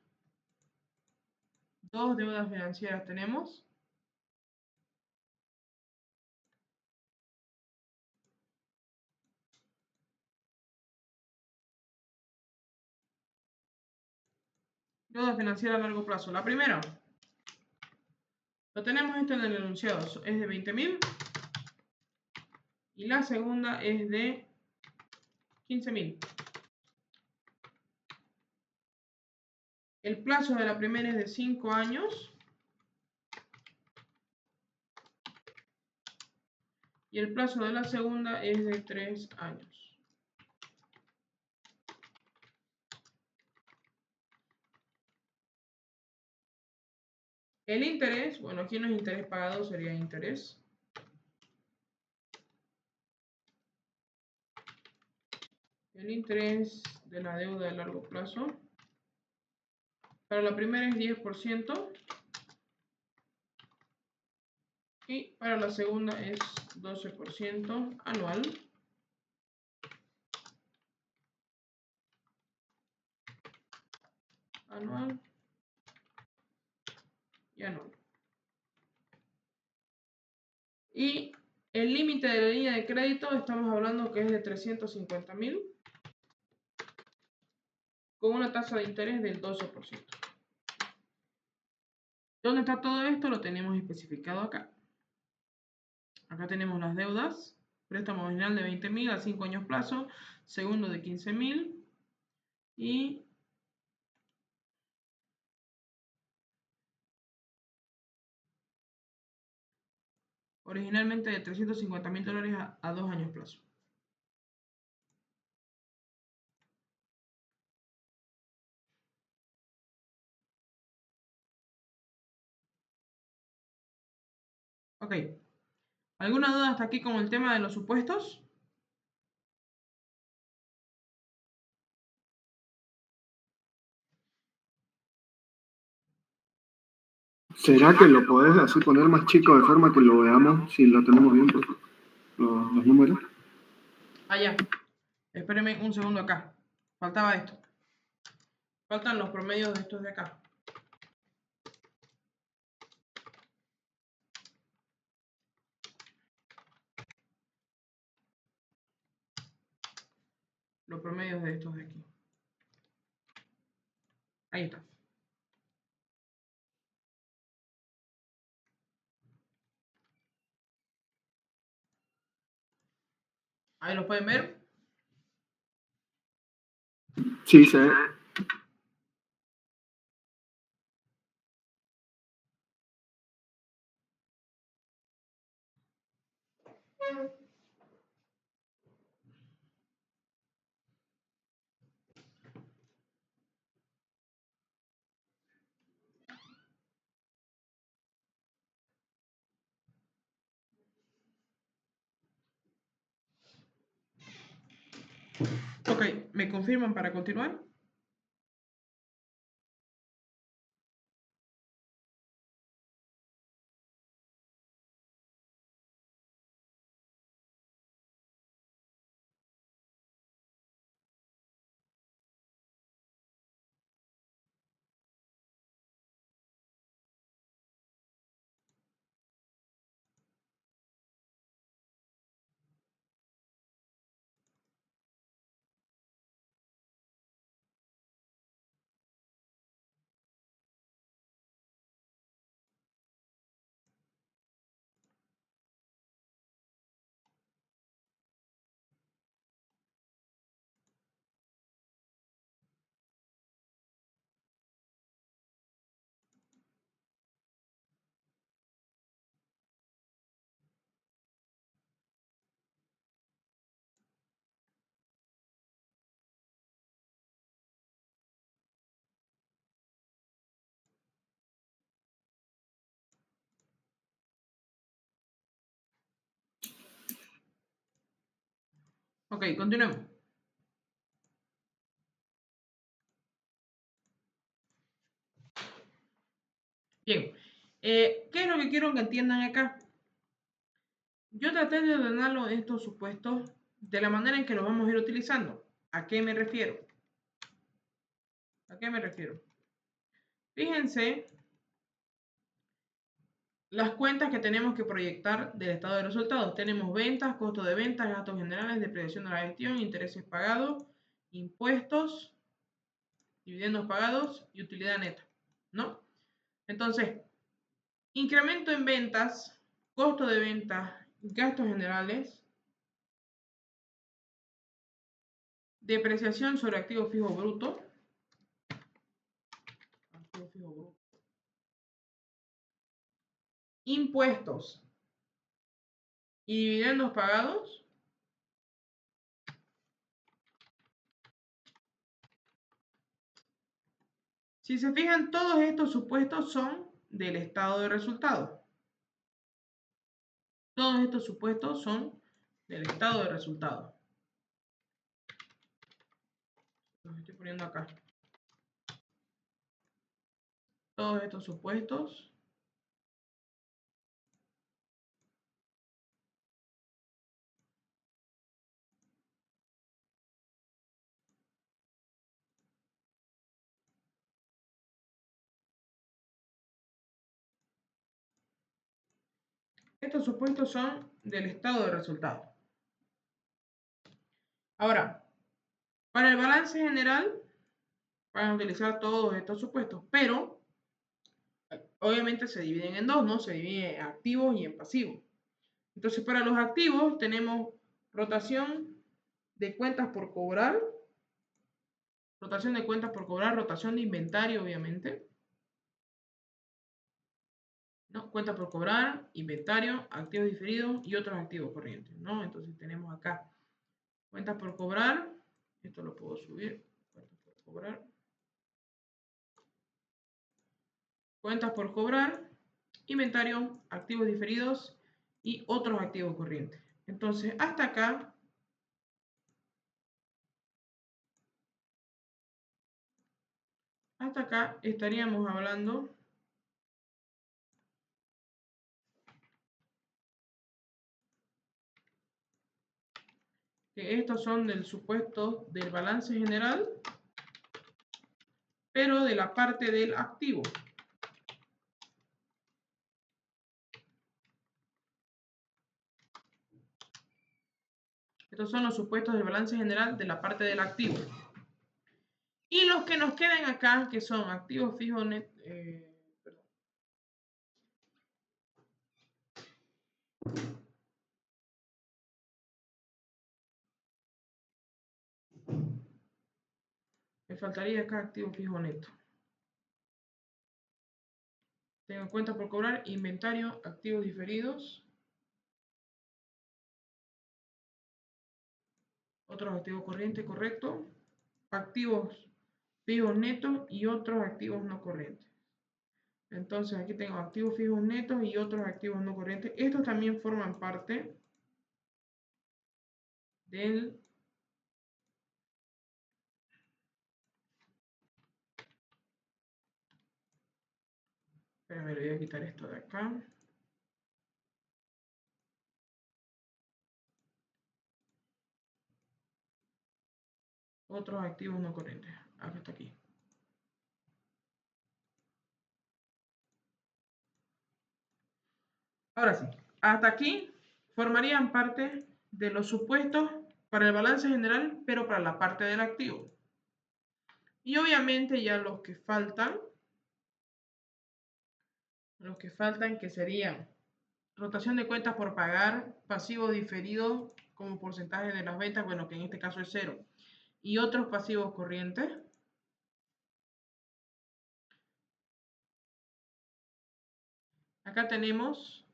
Dos deudas financieras tenemos. Deuda financiera a largo plazo. La primera, lo tenemos esto en el enunciado, es de 20.000. Y la segunda es de 15.000. El plazo de la primera es de 5 años. Y el plazo de la segunda es de 3 años. El interés, bueno, aquí no es interés pagado, sería interés. El interés de la deuda de largo plazo. Para la primera es 10%. Y para la segunda es 12% anual. Anual. Y anual. Y el límite de la línea de crédito estamos hablando que es de 350.000 con una tasa de interés del 12%. ¿Dónde está todo esto? Lo tenemos especificado acá. Acá tenemos las deudas. Préstamo original de 20.000 a 5 años plazo. Segundo de 15.000. Y originalmente de $350.000 a 2 años plazo. Ok. ¿Alguna duda hasta aquí con el tema de los supuestos? ¿Será que lo podés así poner más chico de forma que lo veamos si lo tenemos bien, pues, los números? Ah, ya. Espérenme un segundo acá. Faltaba esto. Faltan los promedios de estos de acá. Los promedios de estos de aquí. Ahí está. Ahí los pueden ver. Sí, se ve. Ok, ¿me confirman para continuar? Ok, continuemos. Bien, ¿qué es lo que quiero que entiendan acá? Yo traté de ordenarlo estos supuestos de la manera en que los vamos a ir utilizando. ¿A qué me refiero? ¿A qué me refiero? Fíjense las cuentas que tenemos que proyectar del estado de resultados. Tenemos ventas, costo de ventas, gastos generales, depreciación de la gestión, intereses pagados, impuestos, dividendos pagados y utilidad neta, ¿no? Entonces, incremento en ventas, costo de ventas, gastos generales, depreciación sobre activo fijo bruto, impuestos y dividendos pagados. Si se fijan, todos estos supuestos son del estado de resultados. Todos estos supuestos son del estado de resultados. Los estoy poniendo acá. Todos estos supuestos son del estado de resultados. Ahora, para el balance general van a utilizar todos estos supuestos, pero obviamente se dividen en dos, ¿no? Se divide en activos y en pasivos. Entonces, para los activos tenemos rotación de cuentas por cobrar, rotación de inventario, obviamente, ¿no? Cuentas por cobrar, inventario, activos diferidos y otros activos corrientes, ¿no? Entonces tenemos acá cuentas por cobrar, esto lo puedo subir, cuentas por cobrar, inventario, activos diferidos y otros activos corrientes. Entonces, hasta acá estaríamos hablando que estos son del supuesto del balance general, pero de la parte del activo. Estos son los supuestos del balance general de la parte del activo. Y los que nos quedan acá, que son activos fijos net, me faltaría acá activo fijo neto. Tengo cuentas por cobrar, inventario, activos diferidos Otros activos corrientes, correcto. Activos fijos netos y otros activos no corrientes. Entonces aquí tengo activos fijos netos y otros activos no corrientes. Estos también forman parte del... Espera, me voy a quitar esto de acá. Otros activos no corrientes. Acá está aquí. Ahora sí, hasta aquí formarían parte de los supuestos para el balance general, pero para la parte del activo. Y obviamente ya los que faltan que serían rotación de cuentas por pagar, pasivo diferido como porcentaje de las ventas, bueno, que en este caso es 0, y otros pasivos corrientes. Acá tenemos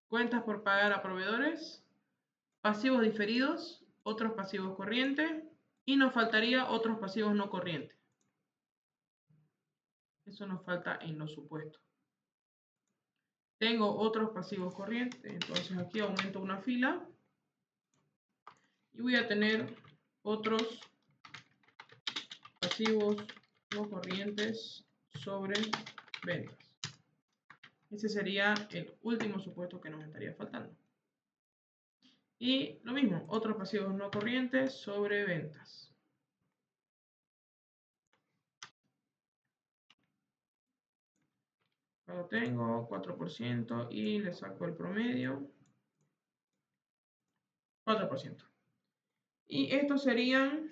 cuentas por pagar a proveedores, pasivos diferidos, otros pasivos corrientes, y nos faltaría otros pasivos no corrientes. Eso nos falta en los supuestos. Tengo otros pasivos corrientes, entonces aquí aumento una fila y voy a tener otros pasivos no corrientes sobre ventas. Ese sería el último supuesto que nos estaría faltando. Y lo mismo, otros pasivos no corrientes sobre ventas. Lo tengo 4% y le saco el promedio. 4%. Y estos serían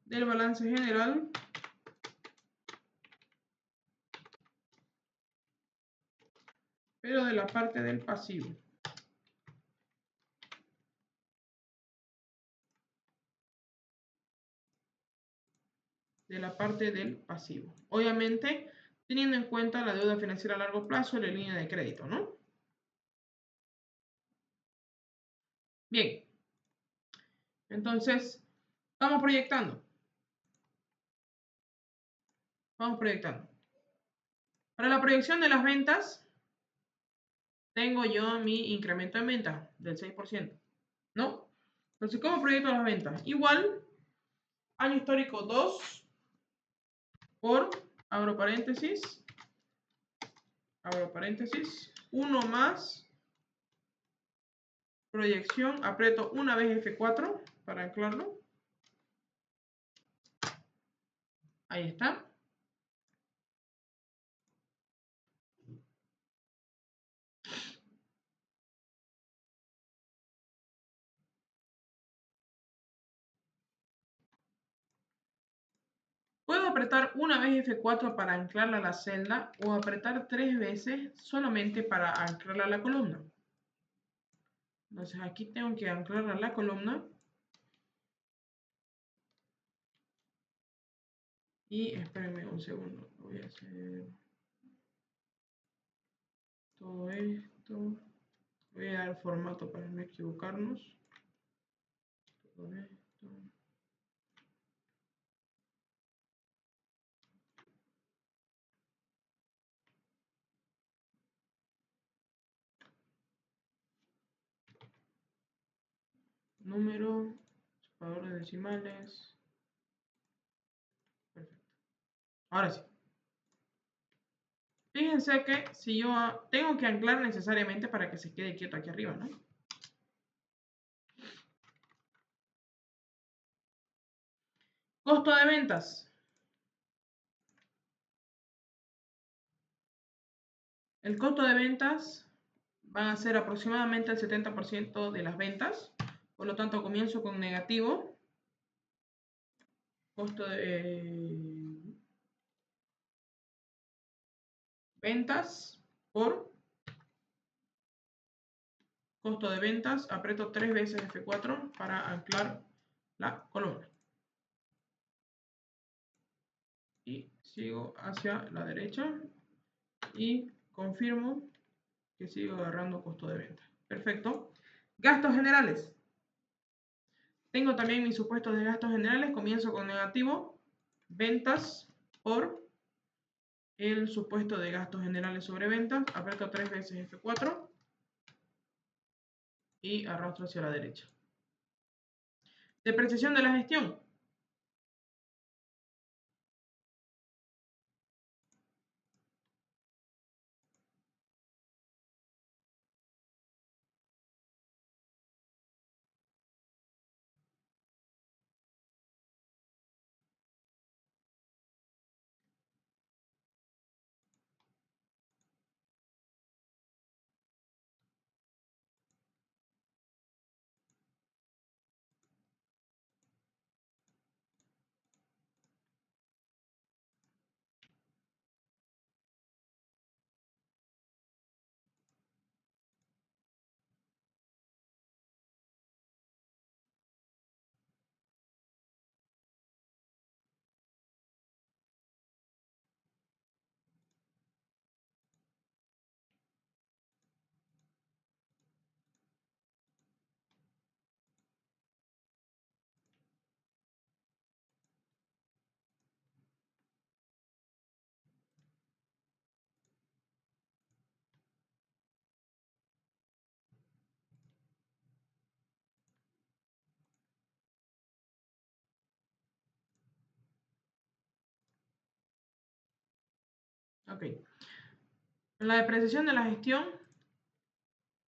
del balance general pero de la parte del pasivo. De la parte del pasivo. Obviamente, teniendo en cuenta la deuda financiera a largo plazo y la línea de crédito, ¿no? Bien. Entonces, vamos proyectando. Vamos proyectando. Para la proyección de las ventas, tengo yo mi incremento en ventas del 6%, ¿no? Entonces, ¿cómo proyecto las ventas? Igual, año histórico 2 por, abro paréntesis, 1 más proyección, aprieto una vez F4 para anclarlo. Ahí está. Puedo apretar una vez F4 para anclarla a la celda o apretar 3 veces solamente para anclarla a la columna. Entonces aquí tengo que anclarla a la columna. Y espérenme un segundo. Voy a hacer todo esto. Voy a dar formato para no equivocarnos. Todo esto. Número, separador de decimales. Perfecto. Ahora sí. Fíjense que si yo tengo que anclar necesariamente para que se quede quieto aquí arriba, ¿no? Costo de ventas. El costo de ventas van a ser aproximadamente el 70% de las ventas. Por lo tanto, comienzo con negativo. Costo de ventas por costo de ventas. Aprieto 3 veces F4 para anclar la columna. Y sigo hacia la derecha y confirmo que sigo agarrando costo de venta. Perfecto. Gastos generales. Tengo también mis supuestos de gastos generales. Comienzo con negativo. Ventas por el supuesto de gastos generales sobre ventas. Aprieto 3 veces F4. Y arrastro hacia la derecha. Depreciación de la gestión. Ok. En la depreciación de la gestión,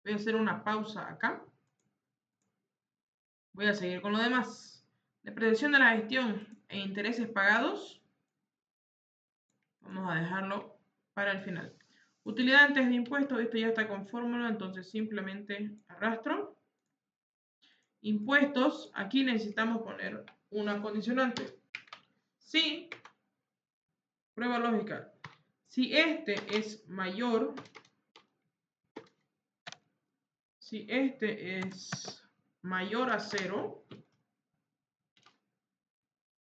voy a hacer una pausa acá. Voy a seguir con lo demás. Depreciación de la gestión e intereses pagados. Vamos a dejarlo para el final. Utilidad antes de impuestos, esto ya está con fórmula, entonces simplemente arrastro. Impuestos, aquí necesitamos poner una condicionante. Si, prueba lógica, si este es mayor, a 0,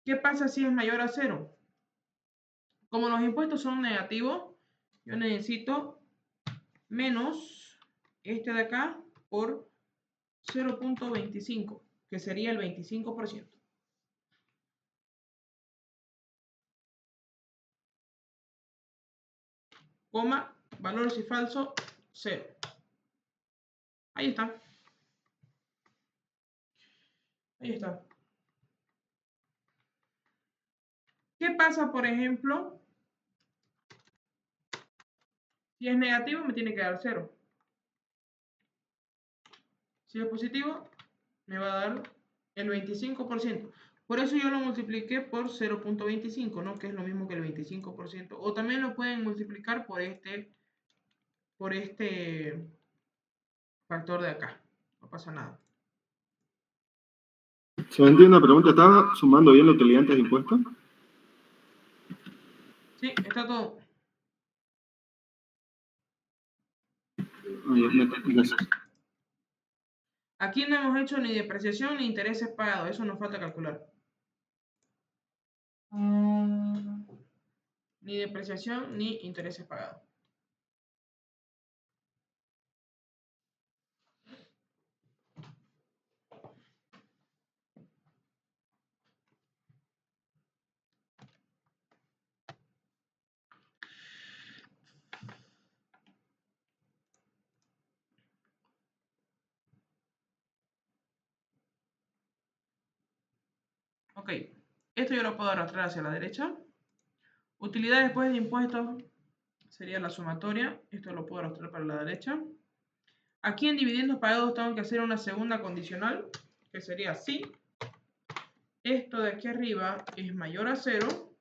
¿qué pasa si es mayor a 0? Como los impuestos son negativos, yo necesito menos este de acá por 0.25, que sería el 25%. Coma, valor si falso, 0. Ahí está. Ahí está. ¿Qué pasa, por ejemplo? Si es negativo, me tiene que dar 0. Si es positivo, me va a dar el 25%. Por eso yo lo multipliqué por 0.25, ¿no? Que es lo mismo que el 25%. O también lo pueden multiplicar por este factor de acá. No pasa nada. Se me entiende una pregunta. ¿Estaba sumando bien la utilidad antes de impuestos? Sí, está todo. Gracias. Aquí no hemos hecho ni depreciación ni intereses pagados. Eso nos falta calcular. Ni depreciación ni intereses pagados. Ok, esto yo lo puedo arrastrar hacia la derecha. Utilidad después de impuestos sería la sumatoria. Esto lo puedo arrastrar para la derecha. Aquí en dividendos pagados tengo que hacer una segunda condicional, que sería si esto de aquí arriba es mayor a 0,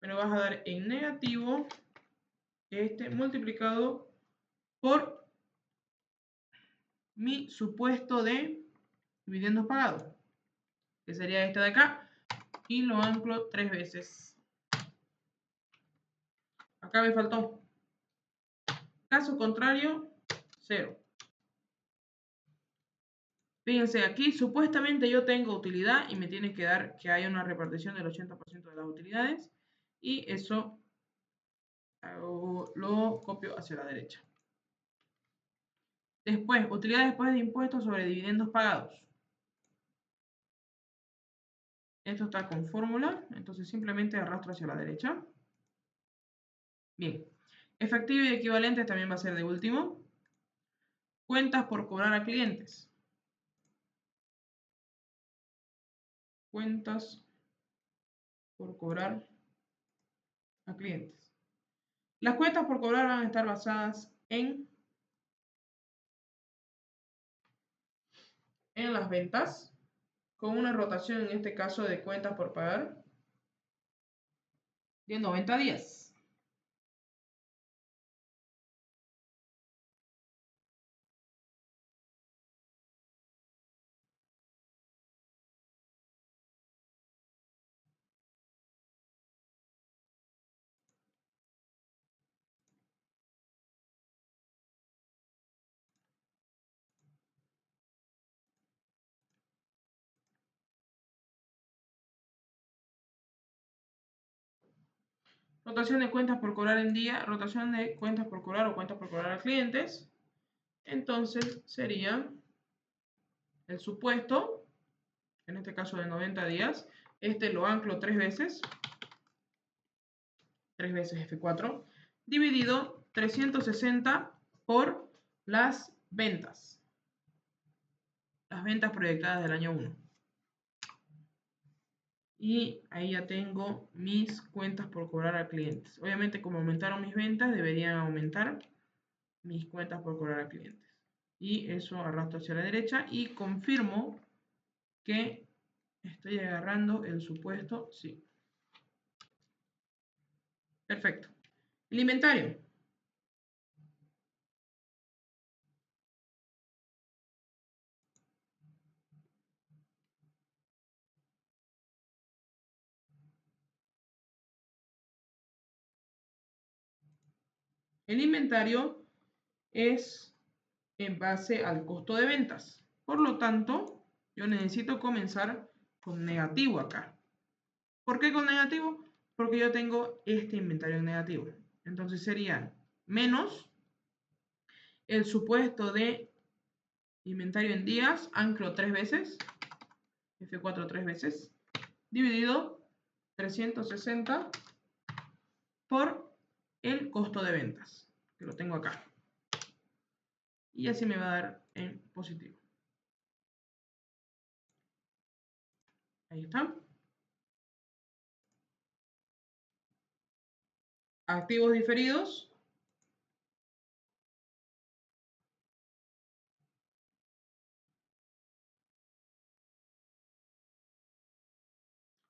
me lo vas a dar en negativo este multiplicado por mi supuesto de dividendos pagados, que sería este de acá, y lo anclo 3 veces. Acá me faltó. Caso contrario, 0. Fíjense, aquí supuestamente yo tengo utilidad y me tiene que dar que haya una repartición del 80% de las utilidades, y eso lo copio hacia la derecha. Después, utilidad después de impuestos sobre dividendos pagados. Esto está con fórmula, entonces simplemente arrastro hacia la derecha. Bien. Efectivo y equivalentes también va a ser de último. Cuentas por cobrar a clientes. Cuentas por cobrar a clientes. Las cuentas por cobrar van a estar basadas en las ventas, con una rotación en este caso de cuentas por pagar de 90 días. Rotación de cuentas por cobrar en día, rotación de cuentas por cobrar o cuentas por cobrar a clientes. Entonces sería el supuesto, en este caso de 90 días, este lo anclo 3 veces F4, dividido 360 por las ventas proyectadas del año 1. Y ahí ya tengo mis cuentas por cobrar a clientes. Obviamente, como aumentaron mis ventas, deberían aumentar mis cuentas por cobrar a clientes. Y eso arrastro hacia la derecha y confirmo que estoy agarrando el supuesto sí. Perfecto. El inventario. El inventario es en base al costo de ventas. Por lo tanto, yo necesito comenzar con negativo acá. ¿Por qué con negativo? Porque yo tengo este inventario en negativo. Entonces sería menos el supuesto de inventario en días, anclo 3 veces, F4 3 veces, dividido 360 por el costo de ventas, que lo tengo acá. Y así me va a dar en positivo. Ahí está. Activos diferidos.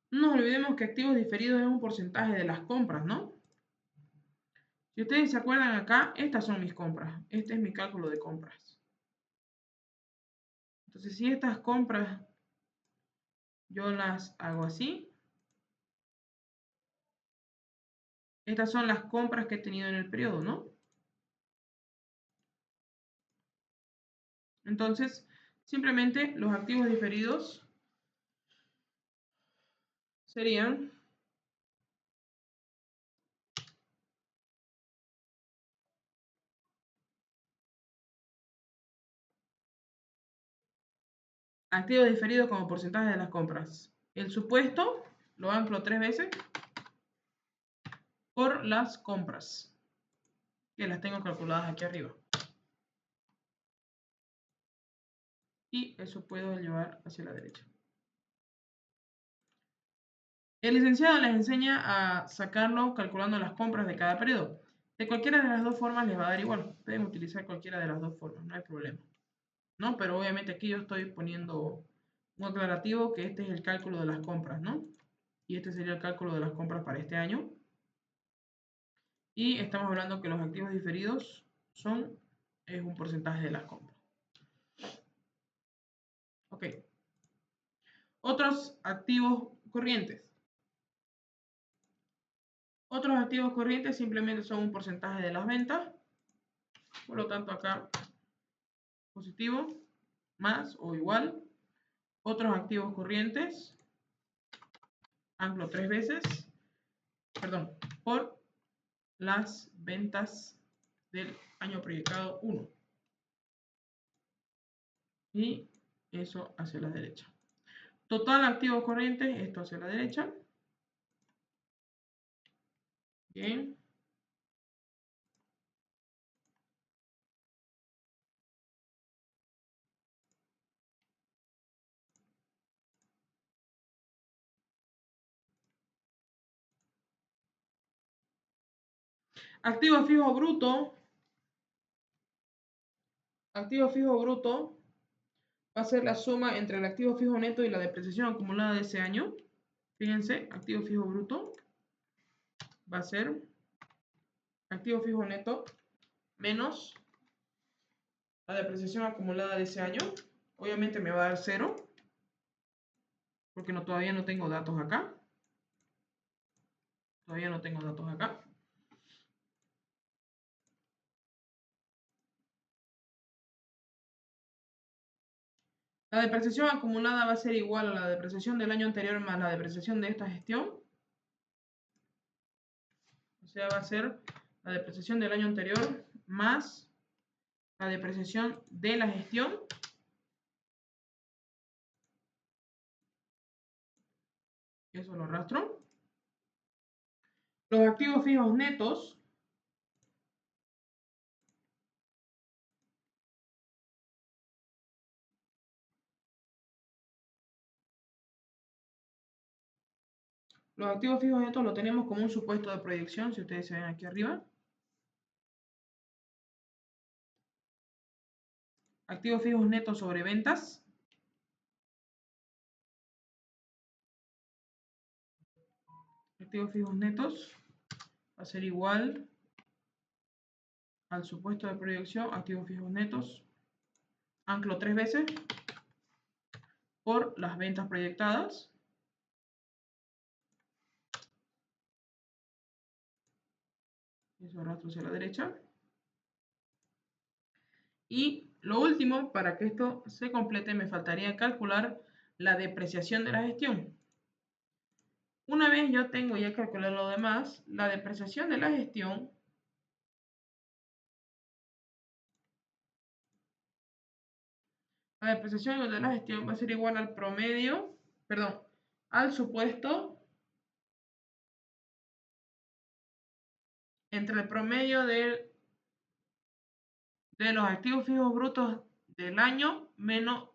No nos olvidemos que activos diferidos es un porcentaje de las compras, ¿no? Si ustedes se acuerdan acá, estas son mis compras. Este es mi cálculo de compras. Entonces, si estas compras yo las hago así, estas son las compras que he tenido en el periodo, ¿no? Entonces, simplemente los activos diferidos serían activos diferidos como porcentaje de las compras. El supuesto lo anclo 3 veces por las compras, que las tengo calculadas aquí arriba. Y eso puedo llevar hacia la derecha. El licenciado les enseña a sacarlo calculando las compras de cada periodo. De cualquiera de las dos formas les va a dar igual. Pueden utilizar cualquiera de las dos formas, no hay problema. ¿No? Pero obviamente aquí yo estoy poniendo un aclarativo que este es el cálculo de las compras, ¿no? Y este sería el cálculo de las compras para este año. Y estamos hablando que los activos diferidos es un porcentaje de las compras. Ok. Otros activos corrientes. Otros activos corrientes simplemente son un porcentaje de las ventas. Por lo tanto, acá positivo, más o igual. Otros activos corrientes, anclo 3 veces, perdón, por las ventas del año proyectado 1. Y eso hacia la derecha. Total activos corrientes, esto hacia la derecha. Bien. Activo fijo bruto. Activo fijo bruto va a ser la suma entre el activo fijo neto y la depreciación acumulada de ese año. Fíjense, activo fijo bruto va a ser activo fijo neto menos la depreciación acumulada de ese año. Obviamente me va a dar 0, porque todavía no tengo datos acá. Todavía no tengo datos acá. La depreciación acumulada va a ser igual a la depreciación del año anterior más la depreciación de esta gestión. O sea, va a ser la depreciación del año anterior más la depreciación de la gestión. Eso lo arrastro. Los activos fijos netos. Los activos fijos netos lo tenemos como un supuesto de proyección, si ustedes se ven aquí arriba. Activos fijos netos sobre ventas. Activos fijos netos va a ser igual al supuesto de proyección, activos fijos netos. Anclo 3 veces por las ventas proyectadas. Eso arrastro hacia la derecha. Y lo último, para que esto se complete, me faltaría calcular la depreciación de la gestión. Una vez yo tengo ya calculado lo demás, la depreciación de la gestión va a ser igual al promedio, perdón, al supuesto entre el promedio de los activos fijos brutos del año menos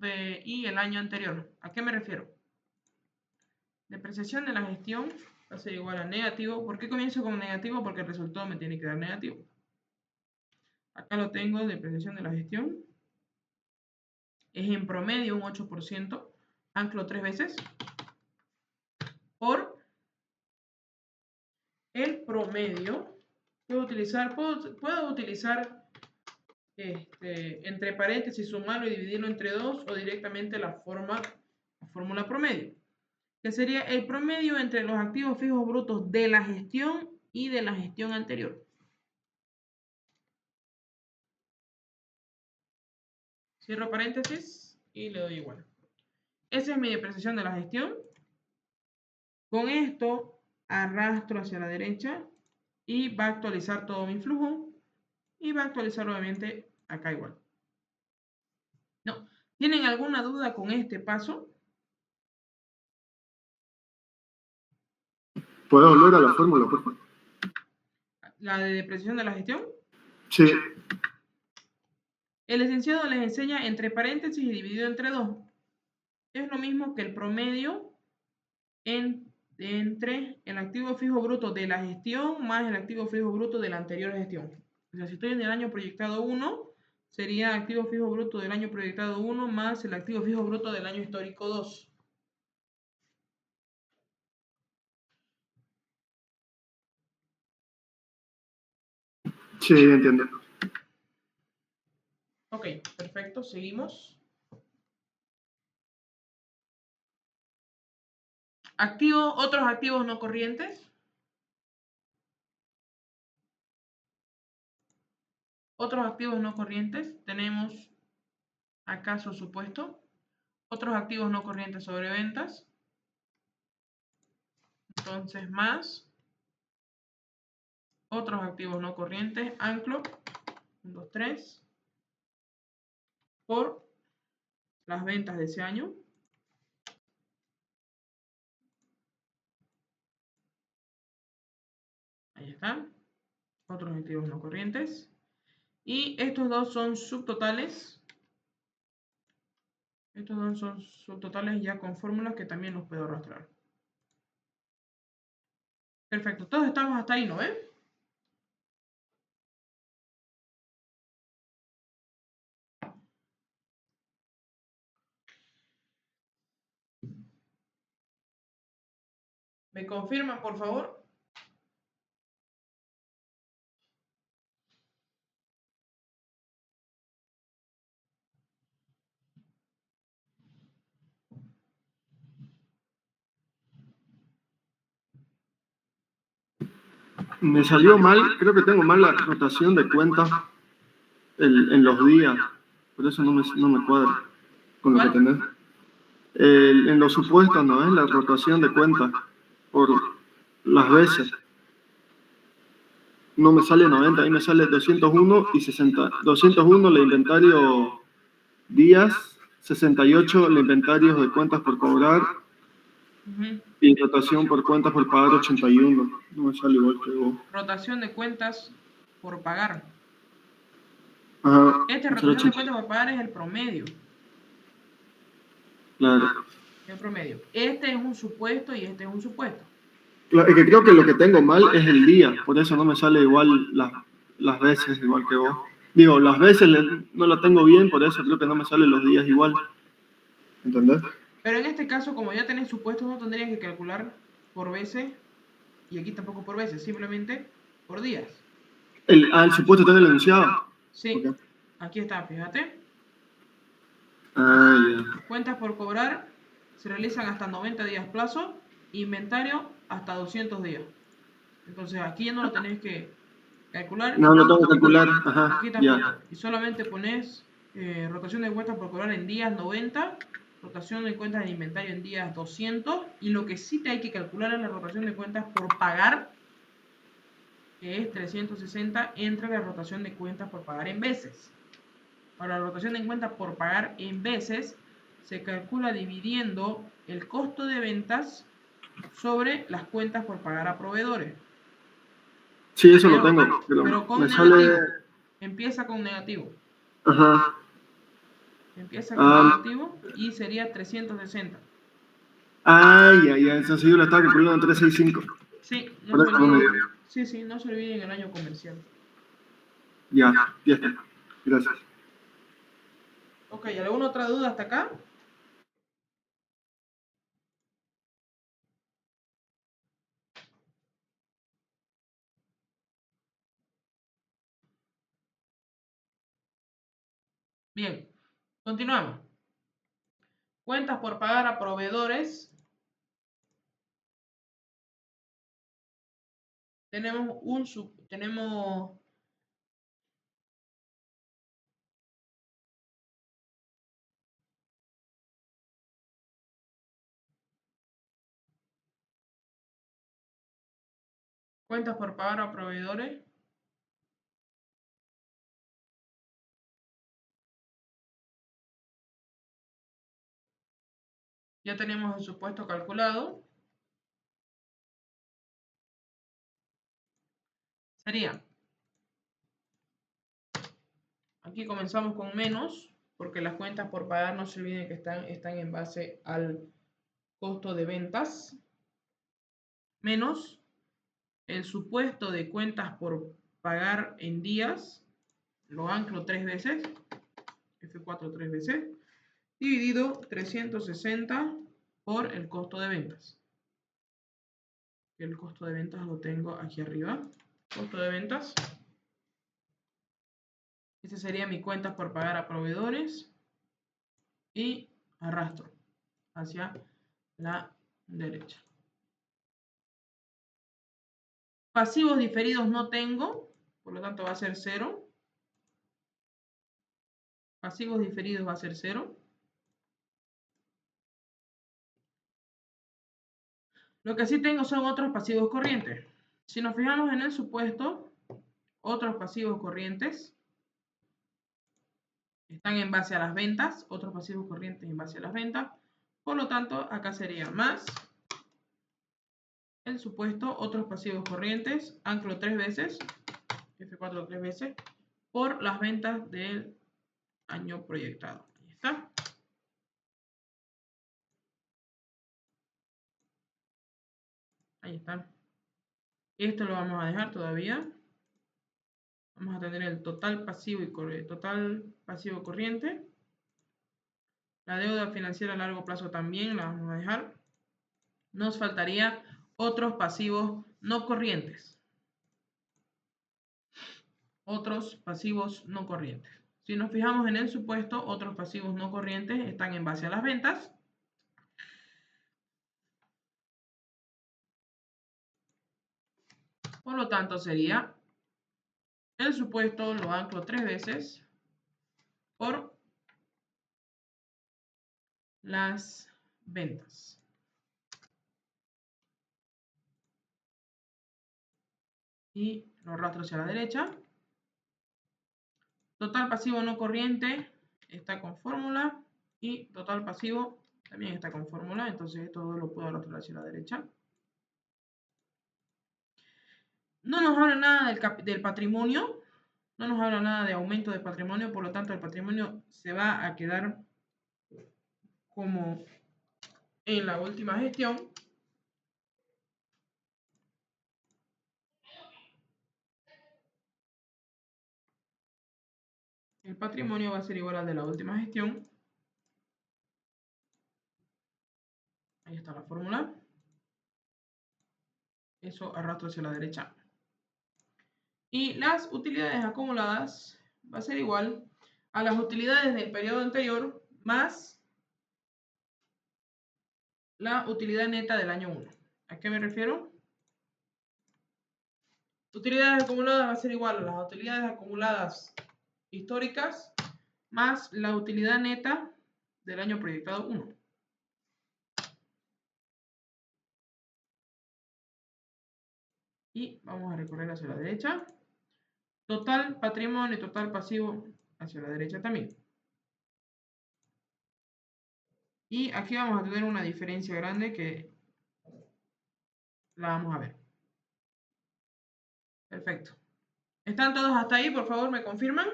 y el año anterior. ¿A qué me refiero? Depreciación de la gestión va a ser igual a negativo. ¿Por qué comienzo con negativo? Porque el resultado me tiene que dar negativo. Acá lo tengo, depreciación de la gestión. Es en promedio un 8%. Anclo 3 veces. Por el promedio. Puedo utilizar entre paréntesis, sumarlo y dividirlo entre 2 o directamente la fórmula promedio, que sería el promedio entre los activos fijos brutos de la gestión y de la gestión anterior. Cierro paréntesis y le doy igual. Esa es mi depreciación de la gestión. Con esto arrastro hacia la derecha y va a actualizar todo mi flujo y va a actualizar obviamente acá igual. ¿No? ¿Tienen alguna duda con este paso? ¿Puedo volver a la fórmula, por favor? ¿La de depreciación de la gestión? Sí. El licenciado les enseña entre paréntesis y dividido entre 2. Es lo mismo que el promedio entre el activo fijo bruto de la gestión más el activo fijo bruto de la anterior gestión. O sea, si estoy en el año proyectado 1, sería activo fijo bruto del año proyectado 1 más el activo fijo bruto del año histórico 2. Sí, entiendo. Ok, perfecto, seguimos. Otros activos no corrientes. Otros activos no corrientes. Tenemos acá su supuesto. Otros activos no corrientes sobre ventas. Entonces, más otros activos no corrientes, anclo, 1, 2, 3, por las ventas de ese año. Ahí está. Otros activos no corrientes. Y estos dos son subtotales. Estos dos son subtotales ya con fórmulas que también los puedo arrastrar. Perfecto. Todos estamos hasta ahí, ¿no ven? ¿Me confirman, por favor? Me salió mal, creo que tengo mal la rotación de cuentas en los días. Por eso no me cuadra con lo que ¿Cuál? tenés. En los supuestos, ¿no? Es la rotación de cuentas por las veces. No me sale 90, ahí me sale 201 y 60. 201 el inventario días, 68 el inventario de cuentas por cobrar y rotación por cuentas por pagar 81. No me sale igual que vos. Rotación de cuentas por pagar. Ajá, Este me sale rotación de 80. cuentas por pagar es el promedio. Claro. El promedio. Este es un supuesto y este es un supuesto. Es que creo que lo que tengo mal es el día, por eso no me sale igual las veces, igual que vos. Digo, las veces no la tengo bien, por eso creo que no me salen los días igual. ¿Entendés? Pero en este caso, como ya tenés supuestos, no tendrías que calcular por veces, y aquí tampoco por veces, simplemente por días. El supuesto está en el enunciado. Sí, Ok. aquí está, fíjate. Ah, ya. Cuentas por cobrar se realizan hasta 90 días plazo, inventario hasta 200 días. Entonces aquí ya no lo tenés que calcular. No, no tengo que calcular. Ajá, Aquí tampoco. ya. Y solamente pones rotación de cuentas por cobrar en días 90, rotación de cuentas de inventario en días 200, y lo que sí te hay que calcular es la rotación de cuentas por pagar, que es 360, entre la rotación de cuentas por pagar en veces. Para la rotación de cuentas por pagar en veces se calcula dividiendo el costo de ventas sobre las cuentas por pagar a proveedores. Sí, eso lo tengo, Pero con me negativo. sale... Empieza con negativo. Ajá. Empieza con negativo y sería 360. Ay, ay, ay, eso sí, yo lo estaba calculando en 365. Sí, no Por se eso no me olviden. dio. Sí, no se olviden el año comercial. Ya, ya está. Gracias. Ok, ¿alguna otra duda hasta acá? Bien, continuamos. Cuentas por pagar a proveedores. Tenemos cuentas por pagar a proveedores. Ya tenemos el supuesto calculado. Sería, aquí comenzamos con menos, porque las cuentas por pagar no se olviden que están en base al costo de ventas, menos el supuesto de cuentas por pagar en días, lo anclo 3 veces, F4 3 veces, dividido 360 por el costo de ventas. El costo de ventas lo tengo aquí arriba. Costo de ventas. Este sería mi cuenta por pagar a proveedores. Y arrastro hacia la derecha. Pasivos diferidos no tengo, por lo tanto va a ser 0. Pasivos diferidos va a ser 0. Lo que sí tengo son otros pasivos corrientes. Si nos fijamos en el supuesto, otros pasivos corrientes, están en base a las ventas, otros pasivos corrientes en base a las ventas. Por lo tanto, acá sería más el supuesto, otros pasivos corrientes, anclo 3 veces, F4 3 veces, por las ventas del año proyectado. Ahí está. Ahí está. Esto lo vamos a dejar todavía. Vamos a tener el total pasivo y total pasivo corriente. La deuda financiera a largo plazo también la vamos a dejar. Nos faltaría otros pasivos no corrientes. Otros pasivos no corrientes. Si nos fijamos en el supuesto, otros pasivos no corrientes están en base a las ventas. Por lo tanto, sería el supuesto, lo anclo 3 veces por las ventas. Y lo arrastro hacia la derecha. Total pasivo no corriente está con fórmula. Y total pasivo también está con fórmula. Entonces esto lo puedo arrastrar hacia la derecha. No nos habla nada del patrimonio. No nos habla nada de aumento de patrimonio. Por lo tanto, el patrimonio se va a quedar como en la última gestión. El patrimonio va a ser igual al de la última gestión. Ahí está la fórmula. Eso arrastro hacia la derecha. Y las utilidades acumuladas va a ser igual a las utilidades del periodo anterior más la utilidad neta del año 1. ¿A qué me refiero? Utilidades acumuladas va a ser igual a las utilidades acumuladas históricas más la utilidad neta del año proyectado 1. Y vamos a recorrer hacia la derecha. Total patrimonio y total pasivo hacia la derecha también. Y aquí vamos a tener una diferencia grande que la vamos a ver. Perfecto. ¿Están todos hasta ahí? Por favor, ¿me confirman?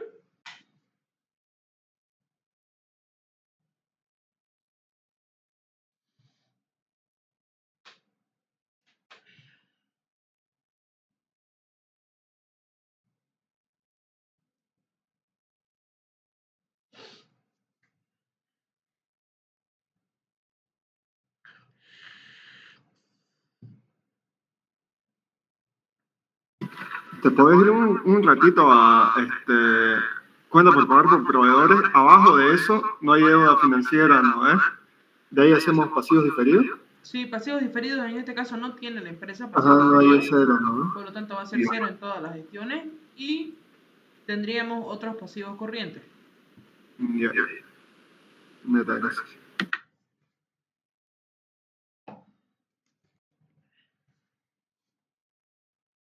¿Te podés ir un ratito a cuenta por pagar por proveedores? Abajo de eso no hay deuda financiera, ¿no es? De ahí hacemos pasivos diferidos. Sí, pasivos diferidos en este caso no tiene la empresa. Ajá, no hay el cero, ¿no? Por lo tanto va a ser cero en todas las gestiones. Y tendríamos otros pasivos corrientes. Ya. Neta, gracias.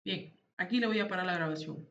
Bien, aquí le voy a parar la grabación.